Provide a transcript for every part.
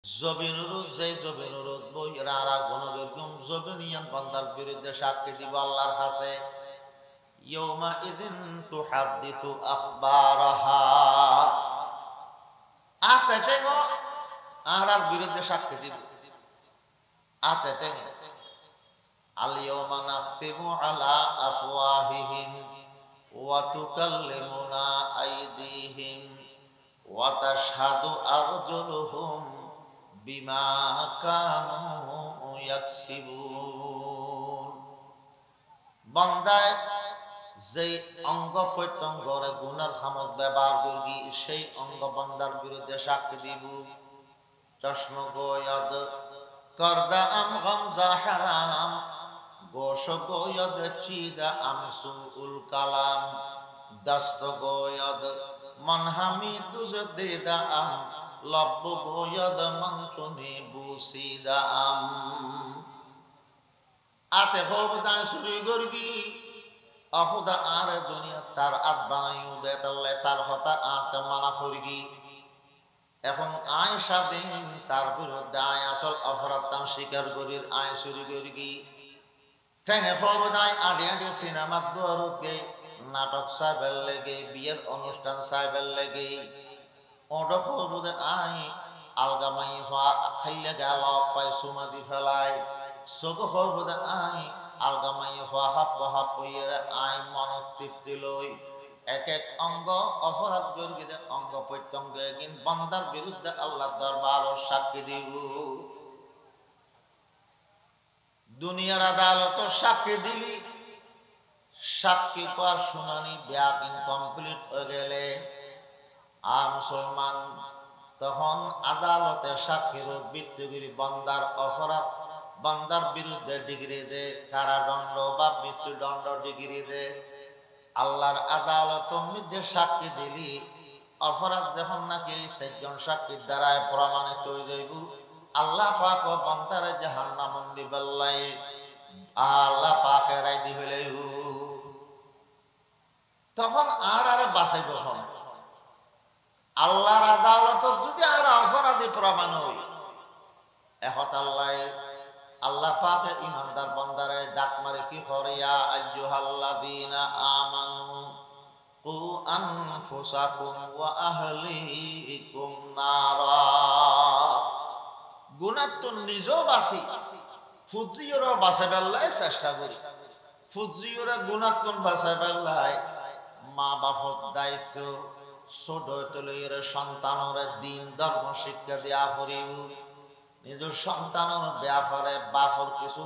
জবিনুরুদ যেই জবিনুরুদ বইরা আর গণদৈর্ঘ্যম জবিনিয়ান বান্দার বিরুদ্ধে সাক্ষী দিব আল্লাহর কাছে। ইয়াউমা ইদিন তুহাদ্দিসু আখবারাহা। আতেটেগ আর বিরুদ্ধে সাক্ষী দিব। আতেটেগ আল ইয়াউমা নাখতিমু আলা আফওয়াহিহিম ওয়া তুকাল্লিমুনা আইদিহিম ওয়া তাশহাদু আরজুলুহুম বিমা কানু ইয়াকসিবুন। বান্দায় যেই অঙ্গ প্রত্যঙ্গরে গুনার খামত ব্যবহার করি সেই অঙ্গ বান্দার বিরুদ্ধে সাক্ষী দিব। চশম গোয়দ করদা আম গামজা হারাম গোশ গোয়দ চিদা আমসু উল কালাম দস্ত গোয়দ মনহামি তুজ দেদা আম লব্ব গোয়দ মঞ্চুনি বুসিদা আম। আতে হোক দায় শুরু করবি অহুদা আর দুনিয়া তার আত বানাইও দে তাহলে তার হতা আত মানা ফরগি। এখন আয় স্বাধীন তার বিরুদ্ধে আয় আসল অপরাধ তার স্বীকার করির আয় শুরু করগি। ঠেঙে ফবদায় আডে আডে সিনেমার দরকে নাটক সাহেবের লেগে বিয়ের অনুষ্ঠান সাহেবের লেগে ওডক ফবদে আয় আলগামাই খাইলে গেল পায় সুমাদি ফেলায় চোখ ফবদে আয় আলগামাই হাপ হাপ আয় মনত তৃপ্তি লই। এক এক অঙ্গ অপরাধ গর্গিতে অঙ্গ প্রত্যঙ্গ একদিন বান্দার বিরুদ্ধে আল্লাহ দরবার সাক্ষী দিব। দুনিয়ার আদালত সাক্ষী দিলি, সাক্ষী পর শুনানি ব্যাপিন কমপ্লিট হয়ে গেলে আর মুসলমান তখন আদালতে সাক্ষীর ভিত্তিগুলি বান্দার অপরাধ বান্দার বিরুদ্ধে ডিগ্রি দে কারাদণ্ড বা মৃত্যুদণ্ড ডিগ্রি দে। আল্লাহর আদালত মধ্যে সাক্ষী দিলি অপরাধ যখন নাকি চারজন সাক্ষীর দ্বারায় প্রমাণিত হয়ে যাইব আল্লাহ পাক বান্দারে জাহান্নাম দিবাল্লাই আল্লাহ পাকে রায় দি হইলে তখন আর বাঁচাই কখন আল্লাহর আদালত যদি আর অপরাধী প্রমাণ হই এখন আল্লাহ পাকে ইমানদার বান্দারে ডাক মারে কি করে ইয়া আইয়ুহাল্লাযীনা আমানু কু আনফুসাকুম ওয়া আহলিকুম নারা। গুনাহ তো নিজেও বাঁচি ফুজিওরা বাঁচাবার লাই চেষ্টা করি। ফুজিওরা গুনাহ তো বাঁচাবার লাই মা বাপর দায়িত্ব ছোট তলের সন্তানের দিন ধর্ম শিক্ষা দেয়া পড়িব। নিজের সন্তানের ব্যাপারে বাপর কিছু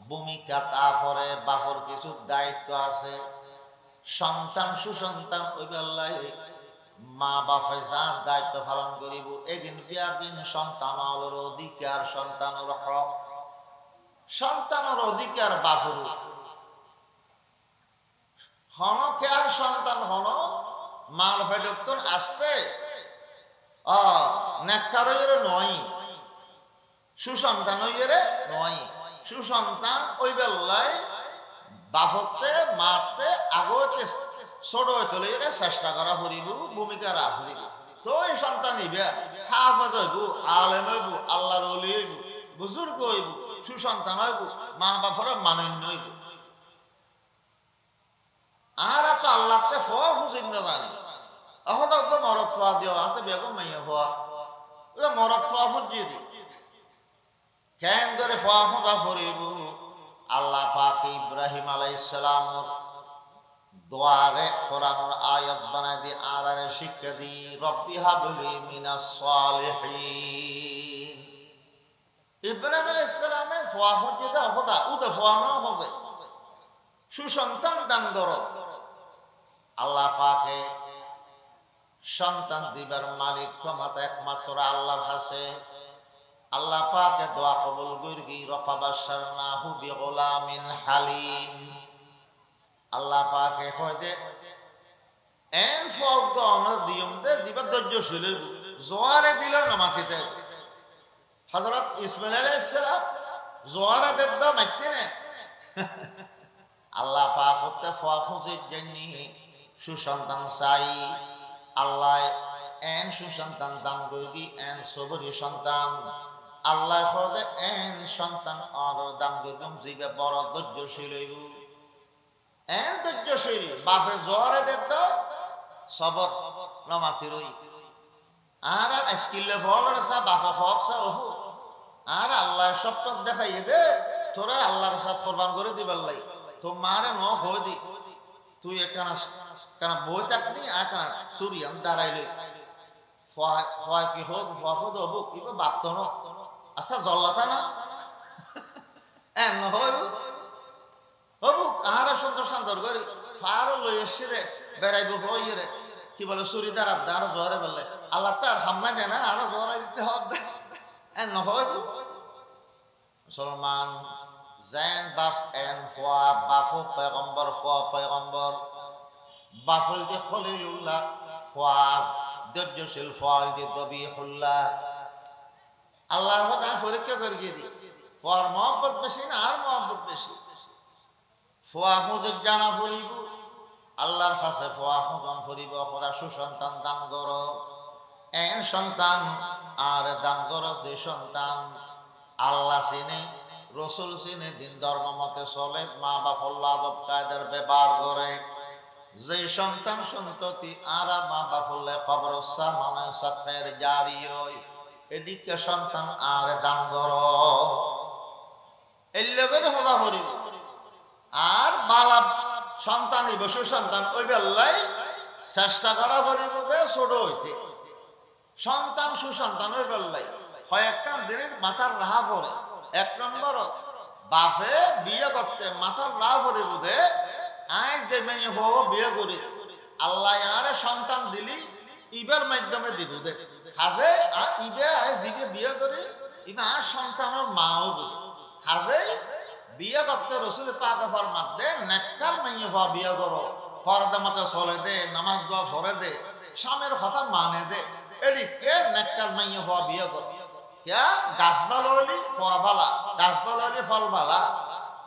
ভূমিকা তারপরে বাপর কিছু দায়িত্ব আছে। সন্তান সুসন্তান ওই বেলায় মা বাপে যা দায়িত্ব পালন করিব এদিন বিয়াদিন সন্তানের অধিকার সন্তানের হক সন্তানের অধিকার বাপর হন কে আর সন্তান হন মাল ফেডক্তন আসতে নেককারের নয় সুসন্তান হইরে নয়। সুসন্তান ওই বেলায় বাপতে মারতে আগতে ছোট চলে চেষ্টা করা করিব ভূমিকা রাখিব। তো এই সন্তান হইবে হাফেজ হইব আলেম হইব আল্লাহর ওলি হইব বুজুর্গ হইব সুসন্তান হইব মা বাপর মানন্য হইব। আর তো আল্লাহতে ফোয়া খুঁজিন না জানি এখন তো মরদ ফোয়া দিও আনতে বেগম মাইয়া ফোয়া মরদ ফোয়া ফুজিয়ে দি কেন করে ফোয়া খোঁজা ফরিব। আল্লাহ পাক ইব্রাহিম আলাইহিস সালাম দোয়ারে কোরআনের আয়াত বানাই দি আরারে শিক্ষা দি রব্বি হাবলি মিনাস সালিহিন। ইব্রাহিম আলাইহিস সালামে ফোয়া ফুজিয়ে দাও খোদা উদে ফোয়া না হবে সুসন্তান দান করো। আল্লাহ পাকে সন্তান দিবার মালিক ক্ষমতা একমাত্র আল্লাহর কাছে। আল্লাহ পাকে দোয়া কবুল করি রফাবাশারনাহু বিগুলামিন হালিম। আল্লাহ পাকে কয় দে এন ফগন দিয়ম দে দিবা ধৈর্যশীল জোয়ারে দিল না মাটিতে। হযরত ইসমাঈল আলাইহিস সালাম জোয়ারে দেদ মাইতে না আল্লাহ পাক হতে ফা খুঁজির জন্য সুসন্তান চাই। আল্লাহ এন সুসন্তান দান করি এন সবরি সন্তান আল্লাহ হদে এন সন্তান আর দান করিম জিবে বড় ধৈর্যশীল হইব এন ধৈর্যশীল বাপে জোয়ারে দেত সবর নমাতি রই আর স্কিলে ফল সা বাপা ফক সা ওহু আর আল্লাহ সব দেখাই দে তোরা আল্লাহর সাথে কোরবান করে দিবার লাই তো মারে ন হয়ে দি তুই একখানা কেন বই থাকনি আর কেন সুরিয়াম দাঁড়াইলে ফয় কি হোক ফদ হবুক ইবা বাপত ন আচ্ছা জল্লাতা না এন হইব হবুক আর সুন্দর সুন্দর করে ফারও লই এসে রে বেড়াইব হইয়ে রে কি বলে সুরি দাঁড়া দাঁড়া জোয়ারে বললে আল্লাহ তার সামনে যায় না আরো জোয়ারে দিতে হবে এন হইব মুসলমান জেন বাফ এন ফোয়া বাফু পয়গম্বর ফোয়া পয়গম্বর বাফুল দি খলিলুল্লাহ ফোয়া ধৈর্যশীল ফল দি দবিহুল্লাহ আল্লাহ তাআলা পরীক্ষা করে দি ফর মহব্বত বেশি না আর মহব্বত বেশি ফোয়া হুজুর জানা ফুরিব আল্লাহর কাছে ফোয়া হুজুর ফুরিব খোদা সুসন্তান দান করো এন সন্তান আর দান করো যে সন্তান আল্লাহ চিনে রসুল চিনে দিন ধর্ম মতে চলে মা বাপল্লা আদব কায়দার ব্যবহার করে যে সন্তান সন্ততি আরা মা বাপল্লে কবরসা মানে সৎকার জারি হয় এদিকে সন্তান আর দান করো এর লগে হলা হরিব আর বালা সন্তান বসু সন্তান ওই বেল্লাই চেষ্টা করা হরিব যে ছোট হইতে সন্তান সুসন্তান ওই বেল্লাই কয়েকটা দিনের মাথার রাহা পড়ে এক নম্বর বাপে বিয়ে করতে মাথার রাহ পড়ে বুঝে আয় যে মেয়ে হো বিয়ে করি আল্লাহ আরে সন্তান দিলি ইবার মাধ্যমে দিব দে হাজে ইবে আয় জিবে বিয়ে করি ইবা আর সন্তানের মাও বুঝে হাজে বিয়ে করতে রসুল পাক ফরমাত দে নেককার মেয়ে হো বিয়ে করো পর্দা মতে চলে দে নামাজ দোয়া পড়ে দে স্বামীর কথা মানে দে এদিকে নেককার মেয়ে হো বিয়ে করো क्या गाছ ভালো হলি ফল ভালা গাছ ভালো হলি ফল ভালা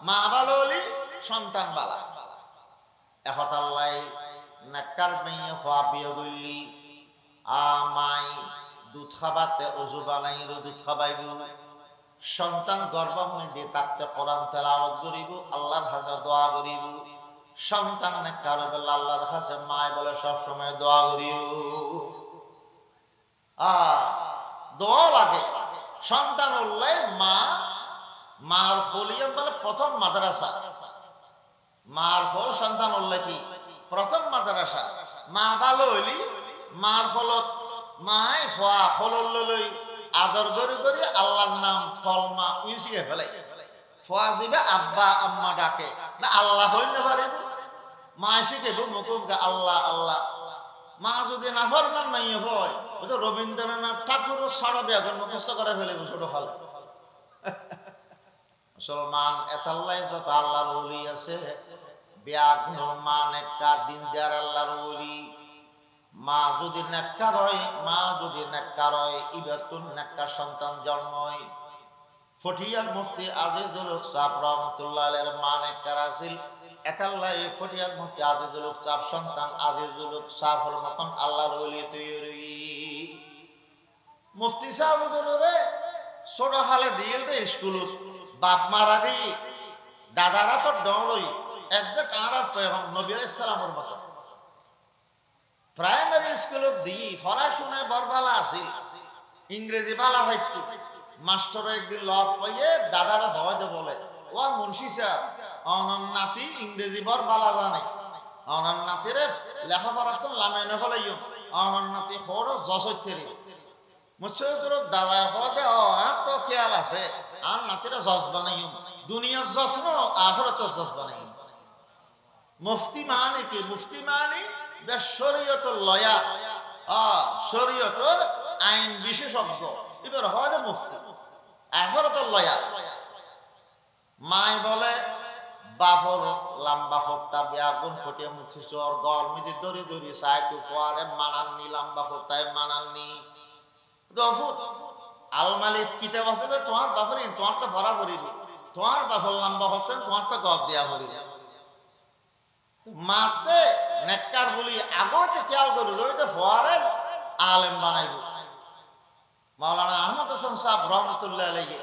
মা ভালো হলি সন্তান ভালা এখন আল্লাহ নেককার মেয়ে ফা বিয়ে করলি আমাই দুধ খাবাতে অজু বানাই দুধ খাবাইব সন্তান গর্ভ মধ্যে থাকতে কোরআন তেলাওয়াত করিব আল্লাহর কাছে দোয়া করিব সন্তান নেককার বেলা আল্লাহর কাছে মায় বলে সব সময় দোয়া করিব দোয়া লাগে সন্তান হলে মা মার ফলিয়ান বলে প্রথম মাদ্রাসা মার ফল সন্তান হলে কি প্রথম মাদ্রাসা মা ভালো হইলি মার ফলত মায় ফোয়া ফলল লই আদর করি করি আল্লাহর নাম কলমা ইউসিকে ফেলে ফোয়া জিবে আব্বা আম্মা ডাকে না আল্লাহ হইতে পারিব মা শিখে মুকুম আল্লাহ আল্লাহ মা যদি না ফরমান নাই হয় ওই তো রবীন্দ্রনাথ ঠাকুরও সারা ব্যাকরণ মুখস্থ করে ফেলে ছোট ফলে মুসলমান এতাল্লাই যত আল্লাহর ওলি আছে ব্যাকরণ মা নেককার দিন দেয়ার আল্লাহর ওলি মা যদি নেককার হয় মা যদি নেককার হয় ইবাতুন নেককার সন্তান জন্ম হয় ফটিয়ার মুফতি আজিজুল হক সাহেব রহমাতুল্লাহ আলাইহির মা নেককার আছিল একাল্লাই ফটিয়ার মুফতি আজিজুল হক সাহেব সন্তান আজিজুল হক সাহেবের মতন আল্লাহর ওলি তৈরি মুফতি সাহেব রে ছোট হালে দিয়ে দে স্কুল বাপ মারা দি দাদারা তো ডরই একজাক্ট আর নবী আলাইহিস সালামের মতন প্রাইমারি স্কুল দি পড়াশোনা বরবালা আছিল ইংরেজি বালা হইতো মাস্টার একদিন লক পাইয়ে দাদারা হয় বলে ও মুন্সি সাহেব অনন নাতি ইংরেজি বরবালা জানে অনন নাতিরে লেখাপড়া তো লামেনে ফলাইও অনন নাতি হড় জসইতেরি মুছে তোর দাদা হদে ও এত খেয়াল আছে আর নাতিরে জজ বানাইও দুনিয়ার জজ ন আখিরাতের জজ বানাইও মুফতি মানে কি মুফতি মানে শরীয়তুল লয়া শরীয়তের আইন বিশেষজ্ঞ এবার হয় মুফতি আখিরাতুল লয়া মাই বলে বাফর লম্বা হত্যা বেয়াগুন ফুটে মুছে চর গরমিতে দড়ি দড়ি সাইতু ফোয়ারে মানাননি লম্বা হত্যায় মানাননি দফুত আল মালিক কিতাব আছে তো তোমার বাফর তোমার তো ভরা ভরিবি তোমার বাফর লম্বা হত্যা তোমার তো গদ দেয়া ভরিবি মাতে নেককার বলি আগতে খেয়াল করি রইতে ফোয়ারেন আলেম বানাইব। মাওলানা আহমদ হাসান সাহেব রহমতুল্লাহ আলাইহি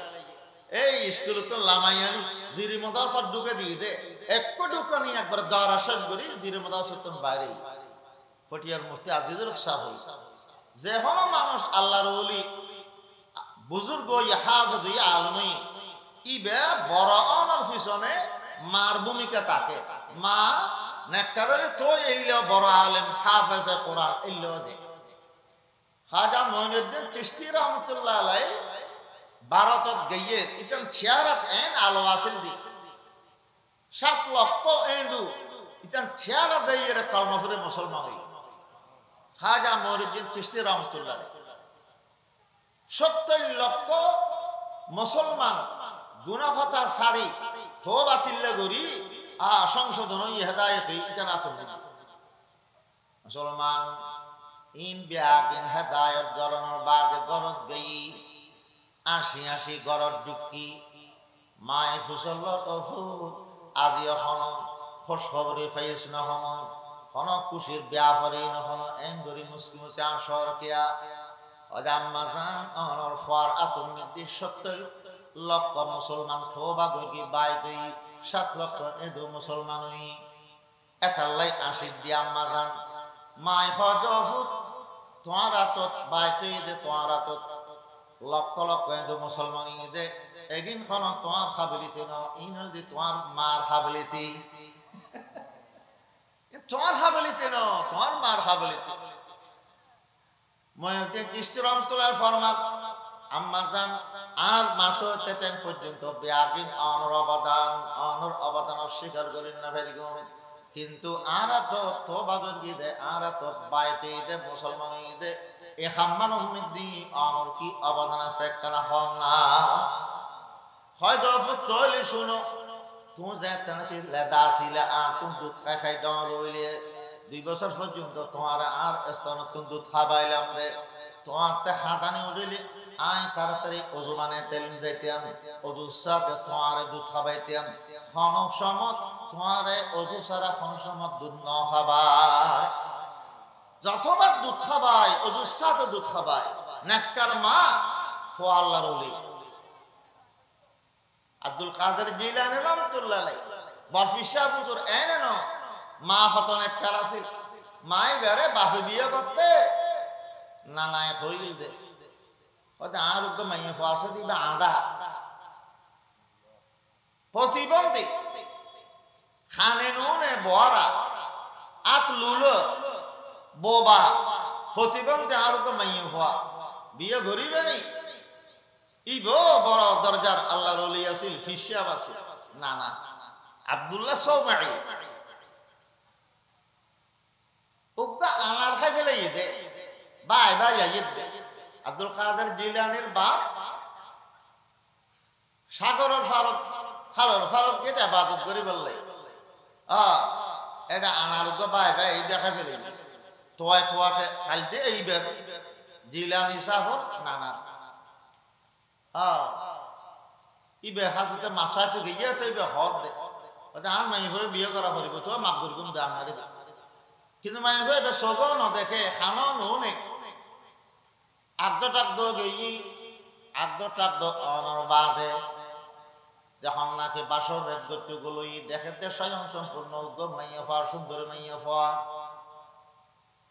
এই স্কুল তো লামাইয়ানি জিরি মাদ্রাসা ঢুকে দিয়ে দে একটু ঢুকে নিয়ে একবার দারা শেষ করি জিরি মাদ্রাসা তো বাইরে ফটিয়ার মুফতি আজিজুল হক সাহেব যে কোনো মানুষ আল্লাহর ওলি বুজুর্গ হাফেজ আলমী ইবে বড় অনার পিছনে মার ভূমিকা থাকে। মা নেককারে তো এলে বড় আলেম হাফেজ কোরআন এলেও দে। খাজা মঈনুদ্দিন চিশতি রহমতুল্লাহ আলাইহি ভারতত গিয়ে ইতান চেয়ারাত এন আলো আসিল দি 7 লক্ষ এন্দু ইতান চেয়ারা দিয়ে কলমা পড়ে মুসলমান হই। খাজা মঈনুদ্দিন চিশতি রহমতুল্লাহ 70 লক্ষ মুসলমান গুনাহতা সারি তওবা তিল্লে গরি সংশোধন হই হেদায়েত ইতান আতন মুসলমান ইন বিয়াগিন হেদায়েত গরনের বাদে গরত গই আসি গরত ঢুকি মায়ে ফুসল অফুত আজি এখন খোঁজ খবরে পাইছ না হন খুশির ব্যাপারে নহন এন গরি মুসকিমুচে আসর কিয়া অজাম্মা জান অনর ফর আতম নির্দিশ 70 লক্ষ মুসলমান তওবা গই বাইতে 7 লক্ষ এদু মুসলমান হই এতাল্লাই আসি দিয়া আম্মা জান মাই হজফুত তোয়ারা তো বাইতে দে তোয়ারা তো লক্ষ লক্ষ এদু মুসলমান দে এগিন খন তোয়ার খাবিলিতে ন ইন দি তোয়ার মার খাবিলিতে তোয়ার খাবিলিতে ন তোয়ার মার খাবিলিতে ময়কে কৃষ্ণ রহমতুল্লাহ ফরমাত আম্মা জান আর মাত্র তেতেন পর্যন্ত বিয়াগিন অনর অবদান অস্বীকার করেন না ফেরিগো কিন্তু আরা তো তওবা করি দে আরা তো বাইতে দে মুসলমান দে এ হাম্মান উম্মিদি অনর কি অবদান আছে কানা হন না হয়তো তৈলি শুনো তুমি যে তানাকে লেদা ছিলা আর তুমি দুধ খাই ডাল রইলে 2 বছর পর্যন্ত তোমার আর স্তন দুধ খাবাইলাম দে তোমার তে খাদানি উঠিলে আয় তাড়াতাড়ি ওযু বানায় তেল যাইতাম ওযু সাথে তোমার দুধ খাবাইতাম খন সমত তোমার ওযু সারা খন সমত দুধ ন খাবাই যতবার দুধ খাবাই ওযু সাথে দুধ খাবাই নেককার মা ফো আল্লাহর ওলি আব্দুল কাদের জিলানী রহমাতুল্লাহ আলাইহি বরফিশা হুজুর এনেন মা হত নেককার আছিল মাই বেরে বাপে বিয়ে করতে না নাই হইল দে ওটা আর তো মাইয়া ফাসে দিবা আদা প্রতিবন্ধী খানে নুনে বড়া আত লুলো বোবা প্রতিবন্ধী আর তো মাইয়া ফা বিয়ে গরিবে নেই ইবো বড় দরজার আল্লাহর ওলি আছিল ফিশাব আছিল না আব্দুল্লাহ সৌমাই ওগা আনার খাই ফেলে দে বাই আইদ দে আব্দুল কাদের জিলানীর বাপ সাগরের ফারত কে ইবাদত করি বললে এটা আনার উগা বাই দেখা ফেলে তোয়াতে খাইতে এইবার জিলানী সাহর নানা ইবে হাতে মাছাই তো গিয়ে তো ইবে হদ দে আর মাই হয়ে বিয়ে করা হইব তো মাপ করবো দাম না রে কিন্তু মাই হয়ে এবার সগও ন দেখে খানো নুনে আদ্যটাক গেই আদ্যটাক অনর বাদে যখন নাকি বাসর রেট করতে গুলোই দেখেতে স্বয়ং সম্পূর্ণ উদ্যোগ মাইয়া ফা সুন্দর মাইয়া ফা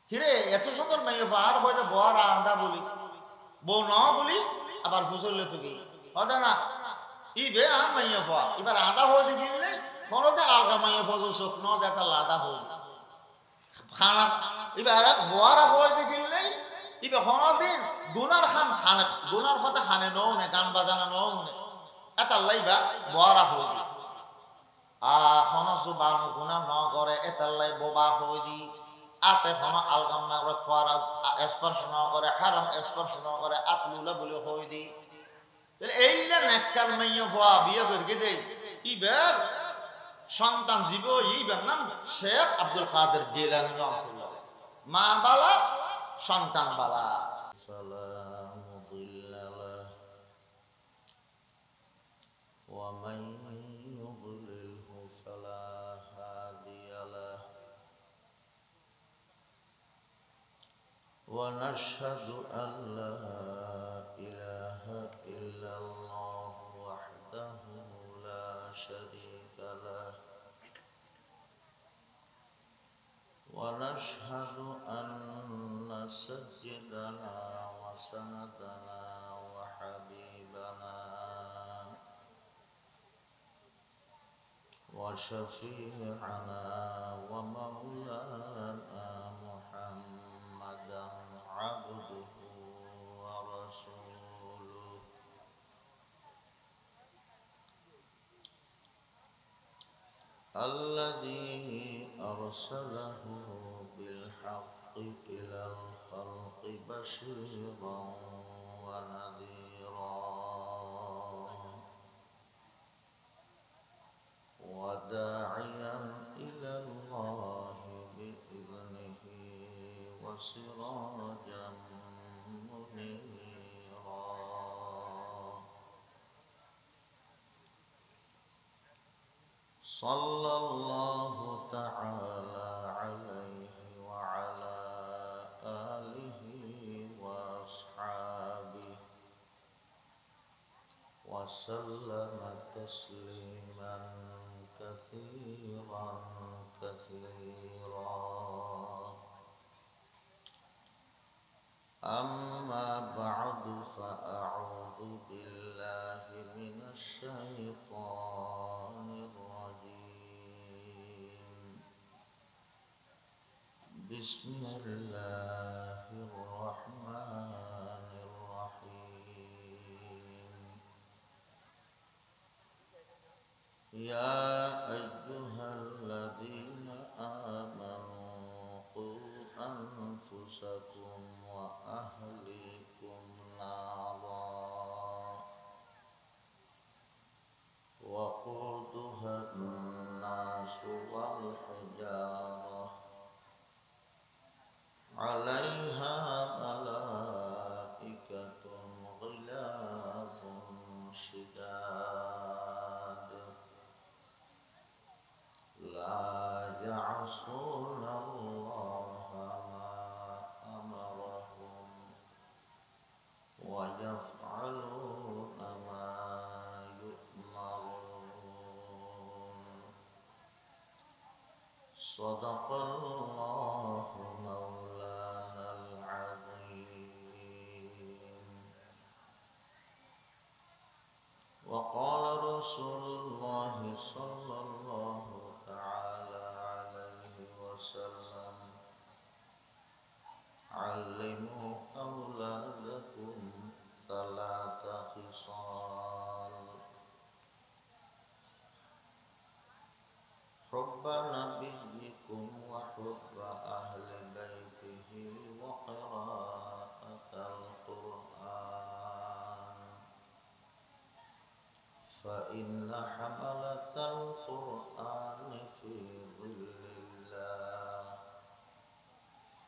কিরে এত সুন্দর মাইয়া ফা আর হয়তো বর আন্ডা বলি বউ ন বলি আবার ফুসলে তুই হদা না ইবে আর মাইয়া ফা এবার আদা হয়ে দিলে ফরতে আলগা মাইয়া ফা চোখ ন দেখা লাদা হই খানা এবার বড়া হয়ে দিলে ইবে হনদিন গুনার খানে গুনার কথা খানে নৌনে গান বাজানা নৌনে এটা লাইবা বড়া হয়ে দি হনসু বানু গুনা ন করে এতাল্লাই বোবা হয়ে দি আতে হন আলগাম না করে ফোয়ারা স্পর্শ ন করে হারাম স্পর্শ ন করে আতলুলা বলে হয়ে দি তাহলে এইটা নেককার মাইয়া ফোয়া বিয়ে করে দে ইবার সন্তান জীব ইবার নাম শেখ আব্দুল কাদের জিলানী রহমাতুল্লাহ মা বালা সন্তান বালা সালামু দিল্লাহ ওয়া মান ইউদ্লিলহু ফালা হাদিয়া লাহ ওয়া ونشهد أن لا إله إلا الله وحده لا شريك له ونشهد أن سيدنا وسندنا وحبيبنا وشفيعنا ومولانا محمدا عبده ورسوله الذي أرسله بالحق إلى الخلق بشيرا ونذيرا وداعيا إلى الله بإذنه وسراجا منيرا صلى الله تعالى عليه وعلى آله وأصحابه وسلم تسليما كثيرا كثيرا أما بعد فأعوذ بالله من الشيطان الرجيم بسم الله الرحمن الرحيم يا أيها الذين آمنوا قوا أنفسكم وأهليكم نارا وقودها الناس والحجارة عليها ملائكة غلاظ شداد لا يعصون الله ما أمرهم ويفعلون ما يؤمرون صدق الله مولانا العظيم وقال رسول الله صلى الله تعالى عليه وسلم علموا أولادكم ثلاث خصال حب نبيكم وحب أهل بيته وقراءة القرآن فإن حملة القرآن في ظل الله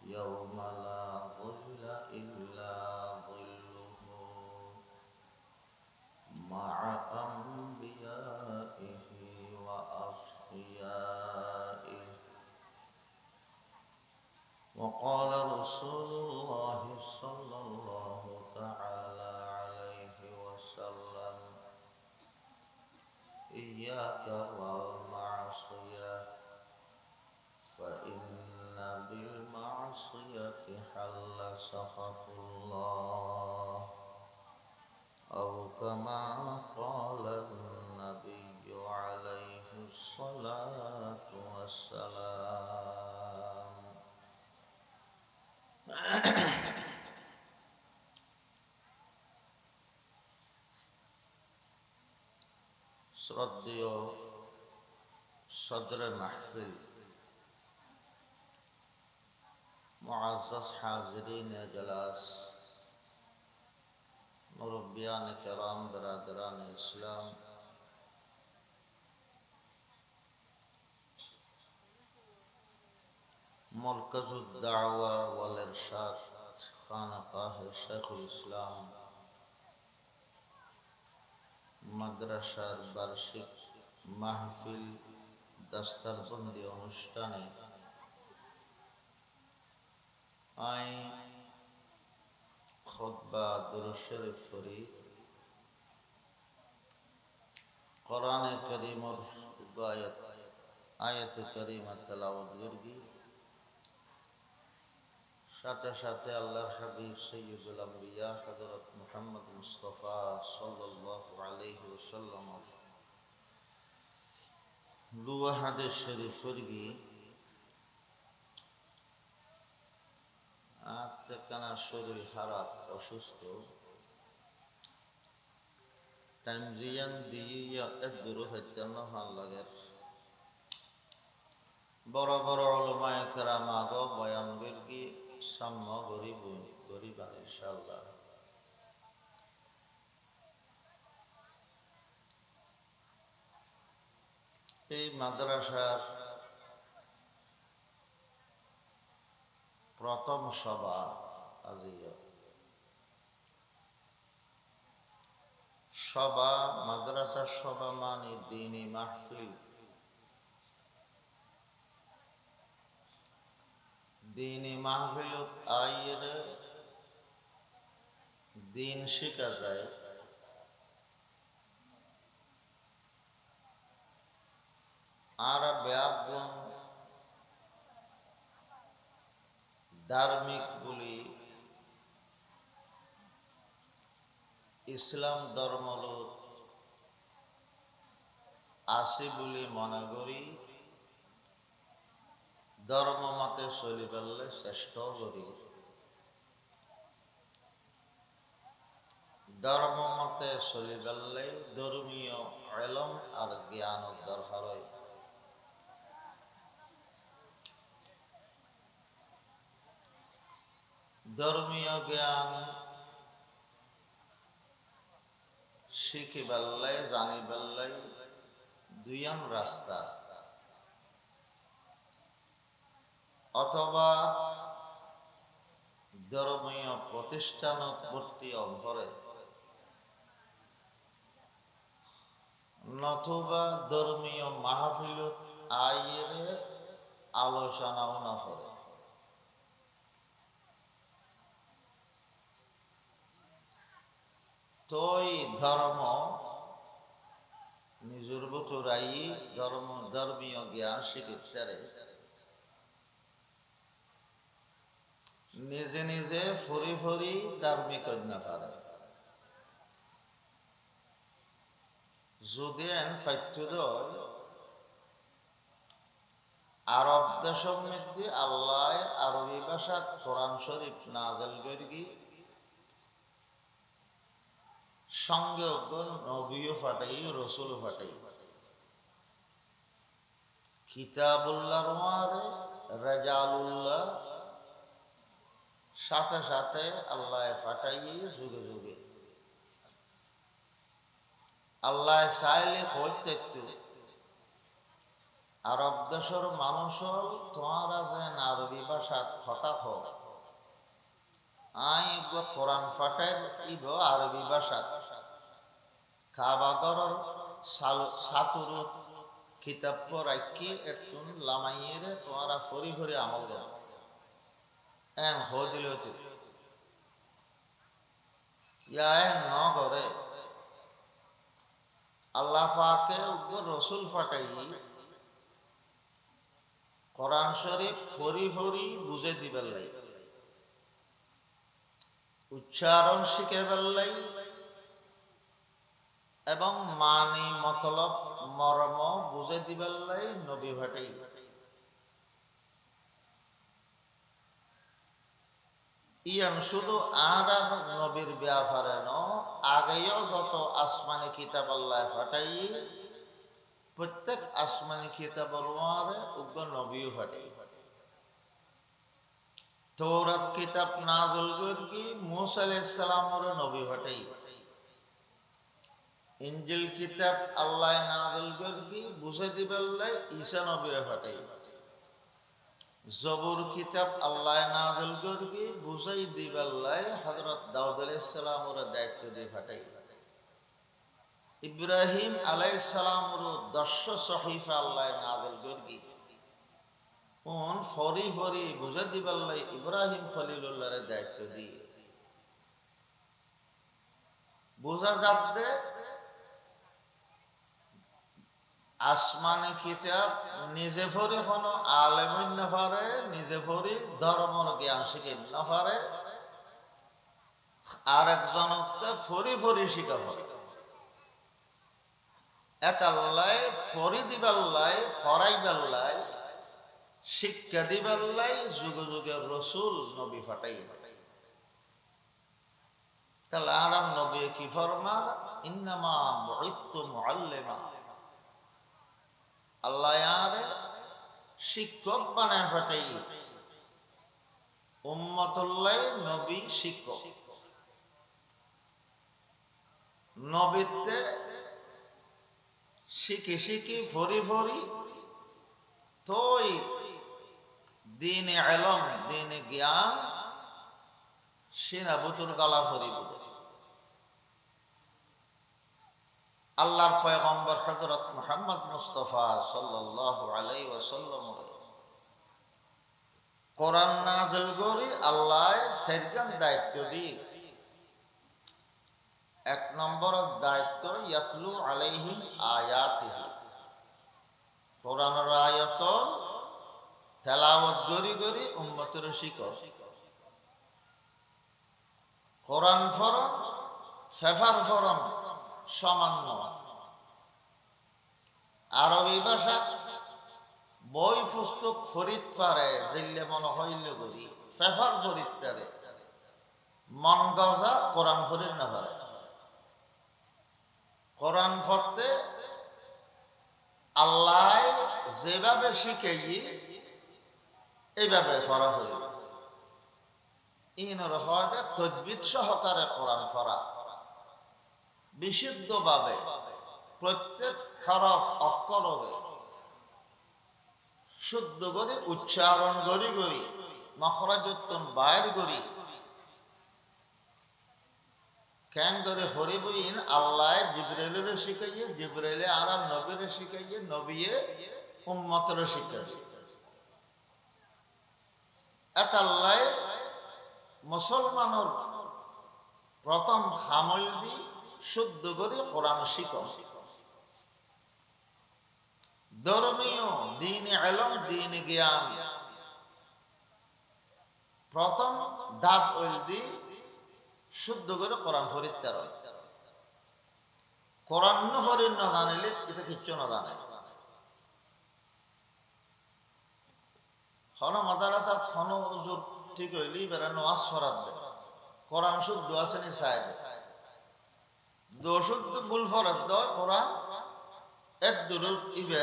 يوم لا ظل إلا ظله مع أنبيائه وأصفيائه وقال رسول الله صلى الله تعالى عليه وسلم إياك والمعصية فإن بالمعصية حل سخط الله أو كما قال النبي عليه الصلاة والسلام শ্রদ্ধেয় সদরে মাহফিল মুআজ্জাজ হাজিরিন ইজলাস মুরব্বিয়ান কিরাম বিরাদরান ইসলাম মরকাজুদ দাওয়া ওয়াল ইরশাদ খানকাহ শেখুল ইসলাম মাদ্রাসার বার্ষিক মাহফিল দস্তারবন্দি অনুষ্ঠানে খুতবা দুরূদ শরীফ পড়ি কোরআনে কারীমের আয়াতে কারীমা তেলাওয়াত করি সাথে সাথে আল্লাহর হাবিব সাইয়্যিদুল আম্বিয়া হযরত মুহাম্মদ মুস্তাফা সাল্লাল্লাহু আলাইহি ওয়াসাল্লাম দুয়া হাদিস শরীফ পড়ি আত্মকানা শরীর খারাপ অসুস্থ টাইম জিয়ান দিয়ে এক দূর হইতেন ভাল লাগে বড় বড় উলামায়ে কেরাম আগো বয়ান করি সাম্য গরিব ইনশাআল্লাহ। এই মাদ্রাসার প্রথম সভা আজিয়া সভা মাদ্রাসার সভা মানে দ্বীনি মাহফিল, দ্বীনি মাহফিলত আইয়ের দিন শিখা যায়। আর ব্যাপন ধার্মিক বলি ইসলাম ধর্ম আছে বলে মনে করি, ধর্ম মতে চলি পারলে চেষ্টা করি, ধর্ম মতে চলি পারলে ধর্মীয় ইলম আর জ্ঞানের দরকার হয়। ধর্মীয় জ্ঞান শিখি পারলে জানি পারলে দুইয়ান রাস্তা, অথবা ধর্মীয় প্রতিষ্ঠান ভর্তি অভরে, নতুবা ধর্মীয় মাহফিল আইয়ের আলোচনাও না করে। তোই ধর্ম নিজের ভিতরাই ধর্মীয় জ্ঞান শিক্ষারে নিজে নিজে ফরি ফরি ধার্মিক না পারে। যদি আরব দেশের মধ্যে আল্লাহ আরবি ভাষাত কোরআন শরীফ নাযিল করি, সঙ্গে নবীও ফাটাই রসুল ফাটাই, কিতাবুল্লাহর মারে রাজালুল্লাহ সাথে সাথে আল্লাহ ফাটাই যুগে যুগে। আল্লাহ চাইলে হইতে আরব দেশের মানুষ তোমারা যেন আরবি ভাষাত কথা হোক, কোরআন ফাটাই ইব আরবি ভাষাত কাবাগরের সাতুরুত কিতাব পড়াইকি একটু লামাইয়েরে তোমারা ফরি ফরি আমল দেন এন হয়ে দিল ন করে আল্লাহ পাকে রসুল ফাটাই কোরআন শরীফ ফরি ফরি বুঝে দিবেন লাই, উচ্চারণ শিখে ফেললাই এবং মানি মতলব মর্ম বুঝে দিবেন লাই নবী ভাটাই। ইয়ান শুধু আর নবীর ব্যাপারে ন, আগেও যত আসমানি কিতাব আল্লাহ ফাটাই প্রত্যেক আসমানি কিতাবের উগ্র নবীও ফাটাই। তৌরাত কিতাব নাযিল করি মূসা আলাইহিস সালামের নবী ফাটাই, ইনজিল কিতাব আল্লাহ নাযিল করি বুঝে দিবেন লাই ঈসা নবীরে ফাটাই, জবুর কিতাব আল্লাহ নাযিল করি বুঝাই দিবেন লাই হযরত দাউদ আলাইহিস সালামের দায়িত্ব দিয়ে ফাটাই, ইব্রাহিম আলাইহিস সালামের 10 সহিফা আল্লাহ নাযিল করি ফরি ফরি বুঝে দিবেন লাই ইব্রাহিম খলিলুল্লাহর দায়িত্ব দিয়ে। বোঝা যাবে আসমানি কিতাব নিজে পড়ি কোনো আলেমিন না পারে, নিজে পড়ি ধর্মর জ্ঞান শিখে না পারে, আর একজনকে ফরি ফরি শিখা পারে। একাল্লাই ফরি দিবাল্লাই, ফরাইবাল্লাই, শিক্ষা দিবাল্লাই যুগে যুগে রসুল নবী ফাটাই। তাহলে আর নবী কি ফরমান? ইন্নামা বুইসতু মুআল্লিমা, আল্লাহ আরে শিক্ষক বানায় ফাটাই। উম্মতুল্লাহ নবী শিক্ষক। নবীতে শিখি শিখি ফরি ফরি তোই দিনে ইলম, দিনে জ্ঞান সিনা বুতুর গালা ফরিব। আল্লাহর পয়গম্বর হযরত মুহাম্মদ মুস্তাফা সাল্লাল্লাহু আলাইহি ওয়াসাল্লাম কোরআন নাযিল করি আল্লাহ সেরকান দায়িত্ব দি। এক নম্বর দায়িত্ব ইয়াতলু আলাইহিম আয়াতিহি, কোরআনের আয়াত তেলাওয়াত করি করি উম্মতের শিখর। কোরআন ফরন ফেফার ফরন সামান্য। আরবি ভাষা বই পুস্তক ফরিদ পারে জিল্লে মনে হইলে করি ফেফার ফরিদ তারে মন গজা কোরআন ফরিদ না পারে। কোরআন পড়তে আল্লাহ যেভাবে শিখাই এইভাবে পড়া হইল। ইনর হয় তজবিদ সহকারে কোরআন পড়া, বিশুদ্ধভাবে প্রত্যেক হরফ অক্ষরে শুদ্ধ করে উচ্চারণ করি করি মখরাজুত্তম বাইর করি কেন করে ফরিবইন আল্লাহ জিবরাইলের শিখাইয়ে, জিবরাইলে আর নবীর শিখাইয়ে, নবীয়ে উম্মতের শিখাইয়ে। এত আল্লাহ মুসলমানের প্রথম খামল দি শুদ্ধ করে কোরআন শিখ। ধর্মীয় দিন ইলম, দিন জ্ঞান প্রথম ধাপ ওই দি শুদ্ধ করে কোরআন ফরিদ তার। কোরআন ফরিদ না জানিলে এটা কিচ্ছু না জানে। হন মাদারাসা হন হুজুর ঠিক হইলি বেড়া নামাজ ফরাদ দে, কোরআন শুদ্ধ আছে নি চাই দে, দোশুদ্ধ ভুল ফরাদ দেয় কোরআন এক দুরুল ইবে